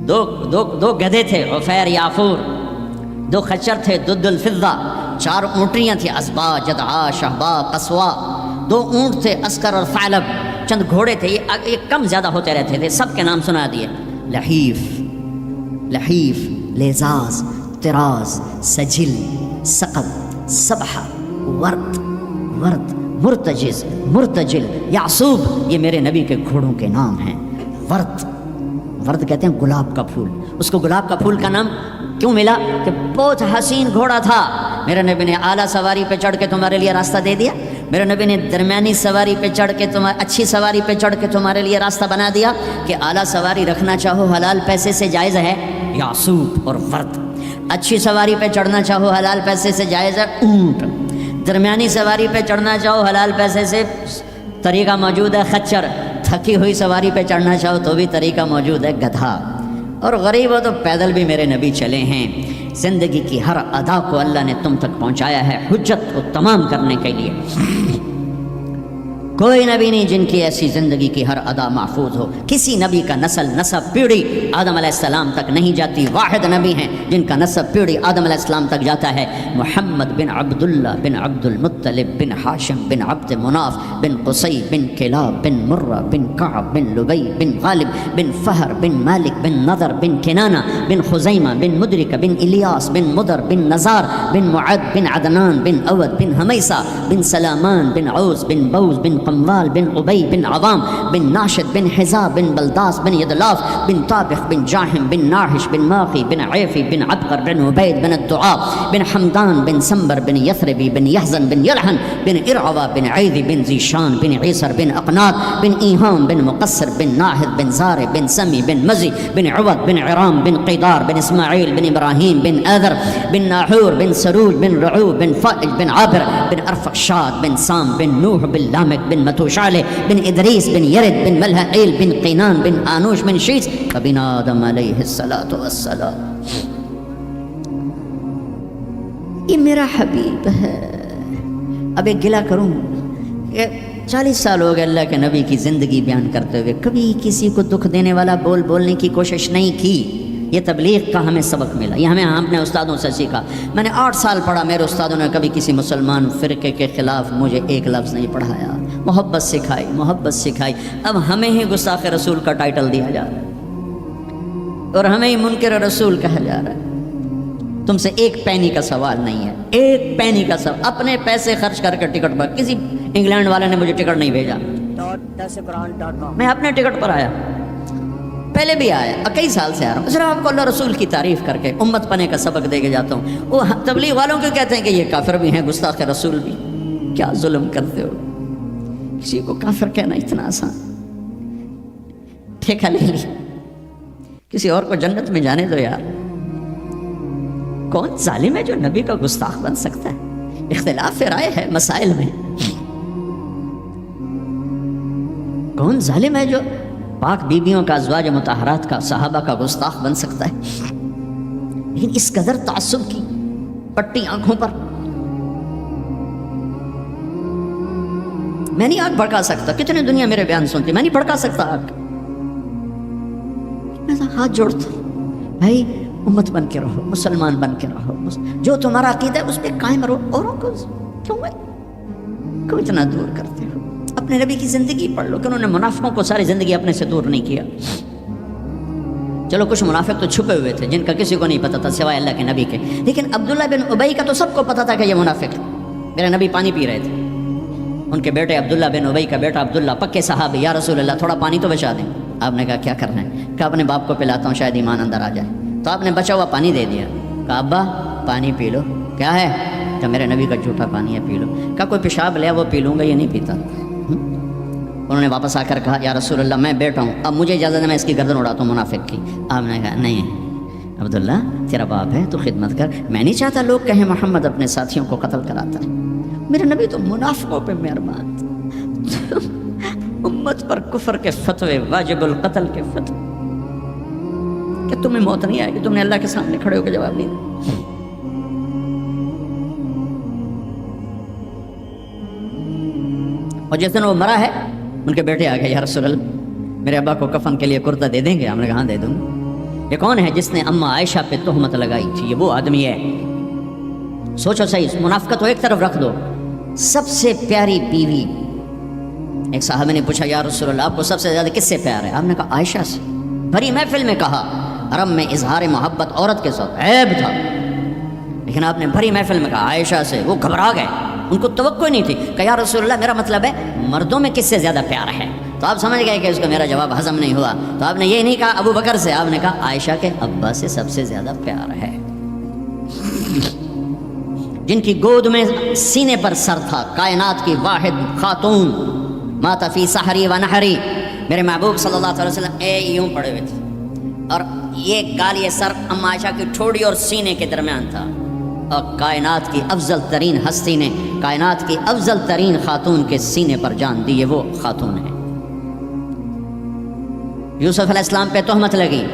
دو گدھے تھے، عفیر، یافور. 2 خچر تھے، دد الفضہ. 4 اونٹریاں تھیں، اسبا، جدعا، شہبا، قصوا. 2 اونٹ تھے، اسکر اور ثعلب. چند گھوڑے تھے، یہ کم زیادہ ہوتے رہتے تھے. سب کے نام سنا دیے. لحیف، لیزاز، طراز، سجل، سقب، سبحہ، ورد، مرتجل، یعصوب. یہ میرے نبی کے گھوڑوں کے نام ہیں. ورد کہتے ہیں گلاب کا پھول. اس کو گلاب کا پھول کا نام کیوں ملا؟ کہ بہت حسین گھوڑا تھا. میرے نبی نے اعلیٰ سواری پہ چڑھ کے تمہارے لیے راستہ دے دیا. میرے نبی نے درمیانی سواری پہ چڑھ کے اچھی سواری پہ چڑھ کے تمہارے لیے راستہ بنا دیا کہ اعلیٰ سواری رکھنا چاہو حلال پیسے سے جائز ہے، یعصوب اور ورد. اچھی سواری پہ چڑھنا چاہو حلال پیسے سے جائز ہے، اونٹ. درمیانی سواری پہ چڑھنا چاہو حلال پیسے سے طریقہ موجود ہے، خچر. تھکی ہوئی سواری پہ چڑھنا چاہو تو بھی طریقہ موجود ہے، گدھا. اور غریب ہو تو پیدل بھی میرے نبی چلے ہیں. زندگی کی ہر ادا کو اللہ نے تم تک پہنچایا ہے حجت کو تمام کرنے کے لیے. کوئی نبی نہیں جن کی ایسی زندگی کی ہر ادا محفوظ ہو. کسی نبی کا نسب پیڑھی آدم علیہ السلام تک نہیں جاتی. واحد نبی ہیں جن کا نسب پیڑھی آدم علیہ السلام تک جاتا ہے. محمد بن عبداللہ بن عبد المطلب بن ہاشم بن عبد مناف بن قصی بن کلاب بن مرہ بن کعب بن لبی بن غالب بن فہر بن مالک بن نضر بن کنانہ بن خزیمہ بن مدرک بن الیاس بن مدر بن نزار بن معد بن عدنان بن اود بن ہمیسہ بن سلامان بن عوز بن بوز بن عموال بن ابی بن عوام بن ناشد بن حزا بن بلداس بن یدلاف بن طابخ بن جاحم بن ناحش بن ماقی بن عیفی بن عبقر بن عبید بن الدعاء بن حمدان بن سنبر بن یثربی بن یحزن بن یلحن بن ارعوا بن عیدی بن ذیشان بن عیسر بن اقناط بن ایہام بن مقصر بن ناہد بن زارع بن سمی بن مزی بن عوض بن عرام بن قیدار بن اسماعیل بن ابراہیم بن آذر بن ناحور بن سروج بن رعوب بن فائج بن عابر بن ارفقشاد بن سام بن نوح بن لامک بن متوشالح بن ادریس بن یرد بن ملہائیل بن قینان بن آنوش بن شیس بن آدم علیہ السلام. یہ میرا حبیب ہے. اب ایک گلہ کروں کہ 40 سال ہو گئے اللہ کے نبی کی زندگی بیان کرتے ہوئے کبھی کسی کو دکھ دینے والا بولنے کی کوشش نہیں کی. یہ تبلیغ کا ہمیں سبق ملا، یہ ہمیں اپنے استادوں سے سیکھا. میں نے 8 سال پڑھا، میرے استادوں نے کبھی کسی مسلمان فرقے کے خلاف مجھے ایک لفظ نہیں پڑھایا. محبت سکھائی. اب ہمیں ہی گستاخ رسول کا ٹائٹل دیا جا رہا ہے اور ہمیں ہی منکر رسول کہا جا رہا ہے. تم سے ایک پینی کا سوال نہیں ہے، ایک پینی کا سوال. اپنے پیسے خرچ کر کے ٹکٹ پر، کسی انگلینڈ والے نے مجھے ٹکٹ نہیں بھیجا، میں اپنے ٹکٹ پر آیا، پہلے بھی آیا، کئی سال سے آ رہا ہوں. صرف آپ کو اللہ رسول کی تعریف کر کے امت پنے کا سبق دے کے جاتا ہوں. وہ تبلیغ والوں کو کہتے ہیں کہ یہ کافر بھی ہیں، گستاخ رسول بھی. کیا ظلم کرتے ہو، کسی کو کافر کہنا اتنا آسان. ٹھیکہ لے لی، کسی اور کو جنت میں جانے دو یار. کون ظالم ہے جو نبی کا گستاخ بن سکتا ہے؟ اختلاف رائے ہے مسائل میں. کون ظالم ہے جو پاک بیویوں کا، ازواج مطہرات کا، صحابہ کا گستاخ بن سکتا ہے؟ لیکن اس قدر تعصب کی پٹی آنکھوں پر. میں نہیں آگ بھڑکا سکتا، کتنے دنیا میرے بیان سنتی، میں نہیں بھڑکا سکتا آگ. میں ہاتھ جوڑتا ہوں، بھائی امت بن کے رہو، مسلمان بن کے رہو، جو تمہارا عقیدہ ہے اس پہ قائم رہو. اوروں کو کیوں اتنا دور کرتے ہو؟ اپنے نبی کی زندگی پڑھ لو کہ انہوں نے منافقوں کو ساری زندگی اپنے سے دور نہیں کیا. چلو کچھ منافق تو چھپے ہوئے تھے جن کا کسی کو نہیں پتا تھا سوائے اللہ کے نبی کے، لیکن عبداللہ بن ابی کا تو سب کو پتا تھا کہ یہ منافق ہے. میرے نبی پانی پی رہے تھے، ان کے بیٹے عبداللہ بن ابی کا بیٹا عبداللہ پکے صحابی، یا رسول اللہ تھوڑا پانی تو بچا دیں. آپ نے کہا کیا کرنا ہے؟ کہا اپنے باپ کو پلاتا ہوں شاید ایمان اندر آ جائے. تو آپ نے بچا ہوا پانی دے دیا. کہا ابا پانی پی لو. کیا ہے؟ کہ میرے نبی کا جھوٹا پانی ہے، پی لو. کہا کوئی پیشاب لیا وہ پی لوں گا، یہ نہیں پیتا. انہوں نے واپس آ کر کہا یا رسول اللہ میں بیٹا ہوں، اب مجھے اجازت ہے میں اس کی گردن اڑاتا ہوں منافق کی. آپ نے کہا نہیں عبداللہ تیرا باپ ہے تو خدمت کر. میں نہیں چاہتا لوگ کہیں محمد اپنے ساتھیوں کو قتل کراتا ہے. میرے نبی تو منافقوں پہ مہربان، امت پر کفر کے فتوے، واجب القتل کے فتوے، کہ تمہیں موت نہیں آئے گی، تم نے اللہ کے سامنے کھڑے ہو کے جواب نہیں دیا. اور جس دن وہ مرا ہے ان کے بیٹے آ گئے، یا رسول اللہ میرے ابا کو کفن کے لیے کرتا دے دیں گے؟ ہم نے کہا دے دوں. یہ کون ہے جس نے اما عائشہ پہ تہمت لگائی تھی؟ یہ وہ آدمی ہے. سوچو صحیح، منافقت کو ایک طرف رکھ دو. سب سے پیاری بیوی، ایک صحابہ نے پوچھا یا رسول اللہ آپ کو سب سے زیادہ کس سے پیار ہے؟ آپ نے کہا عائشہ سے. بھری محفل میں کہا، عرب میں اظہار محبت عورت کے ساتھ عیب تھا، لیکن آپ نے بھری محفل میں کہا عائشہ سے. وہ گھبرا گئے، ان کو توقع نہیں تھی. کہ یا رسول اللہ میرا مطلب ہے مردوں میں کس سے زیادہ پیار ہے؟ تو آپ سمجھ گئے کہ اس کو میرا جواب ہضم نہیں ہوا. تو آپ نے یہ نہیں کہا ابو بکر سے، آپ نے کہا عائشہ کے ابا سے سب سے زیادہ پیار ہے، جن کی گود میں سینے پر سر تھا، کائنات کی واحد خاتون، مات فی سحری و نحری. میرے محبوب صلی اللہ علیہ وسلم یوں پڑے ہوئے تھے اور یہ گال، یہ سر اما عائشہ کی ٹھوڑی اور سینے کے درمیان تھا. اور کائنات کی افضل ترین ہستی نے، کائنات کی افضل ترین خاتون کے سینے پر جان دی. یہ وہ خاتون ہے. یوسف علیہ السلام پہ تہمت لگی،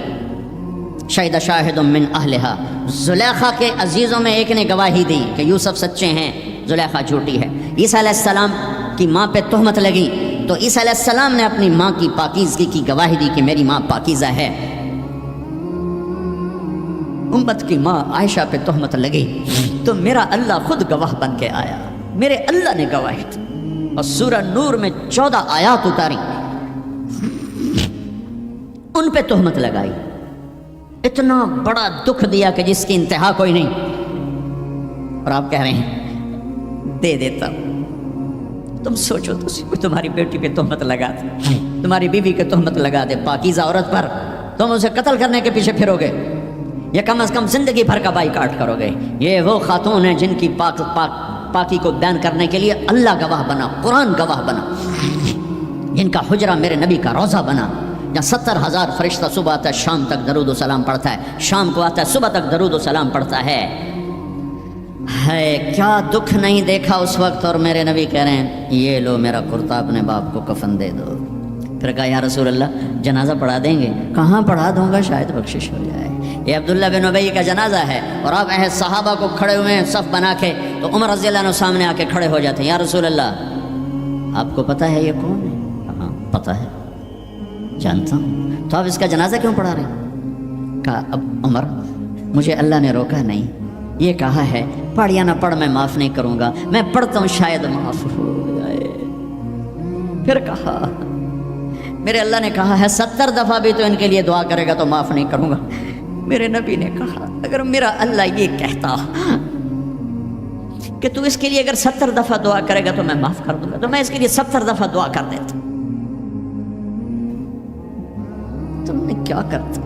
شہد شاہد من اہلہا. زلیخا کے عزیزوں میں ایک نے گواہی دی کہ یوسف سچے ہیں، زلیخا جھوٹی ہے. عیسیٰ علیہ السلام کی ماں پہ تہمت لگی تو عیسیٰ علیہ السلام نے اپنی ماں کی پاکیزگی کی گواہی دی کہ میری ماں پاکیزہ ہے. امت کی ماں عائشہ پہ تہمت لگی تو میرا اللہ خود گواہ بن کے آیا، میرے اللہ نے گواہی دی. اور سورہ نور میں 14 آیات اتاری، ان پہ تہمت لگائی. اتنا بڑا دکھ دیا کہ جس کی انتہا کوئی نہیں. اور آپ کہہ رہے ہیں دے دیتا. تم سوچو تو کوئی تمہاری بیٹی پہ تہمت لگا دے، تمہاری بیوی کے تہمت لگا دے پاکیزہ عورت پر، تم اسے قتل کرنے کے پیچھے پھرو گے یا کم از کم زندگی بھر کا بائیکاٹ کرو گے؟ یہ وہ خاتون ہیں جن کی پاکی کو بیان کرنے کے لیے اللہ گواہ بنا، قرآن گواہ بنا، جن کا حجرہ میرے نبی کا روضہ بنا، جہاں 70,000 فرشتہ صبح آتا ہے شام تک درود و سلام پڑھتا ہے، شام کو آتا ہے صبح تک درود و سلام پڑھتا ہے۔ کیا دکھ نہیں دیکھا اس وقت، اور میرے نبی کہہ رہے ہیں یہ لو میرا کرتا اپنے باپ کو کفن دے دو۔ پھر کہا یا رسول اللہ جنازہ پڑھا دیں گے؟ کہاں پڑھا دوں گا، شاید بخشش ہو جائے۔ یہ عبداللہ بن ابی کا جنازہ ہے اور آپ صحابہ کو کھڑے ہوئے ہیں صف بنا کے، تو عمر رضی اللہ عنہ سامنے آ کے کھڑے ہو جاتے ہیں، یا رسول اللہ آپ کو پتہ ہے یہ کون ہے؟ ہاں پتہ ہے، جانتا ہوں، تو آپ اس کا جنازہ کیوں پڑھا رہے ہیں؟ کہا اب عمر مجھے اللہ نے روکا نہیں، یہ کہا ہے پڑھ یا نہ پڑھ میں معاف نہیں کروں گا، میں پڑھتا ہوں شاید معاف ہو جائے۔ پھر کہا میرے اللہ نے کہا ہے 70 دفعہ بھی تو ان کے لیے دعا کرے گا تو معاف نہیں کروں گا۔ میرے نبی نے کہا اگر میرا اللہ یہ کہتا کہ تو اس کے لیے اگر 70 دفعہ دعا کرے گا تو میں معاف کر دوں گا، تو میں اس کے لیے 70 دفعہ دعا کر دیتا۔ تم نے کیا کرتا؟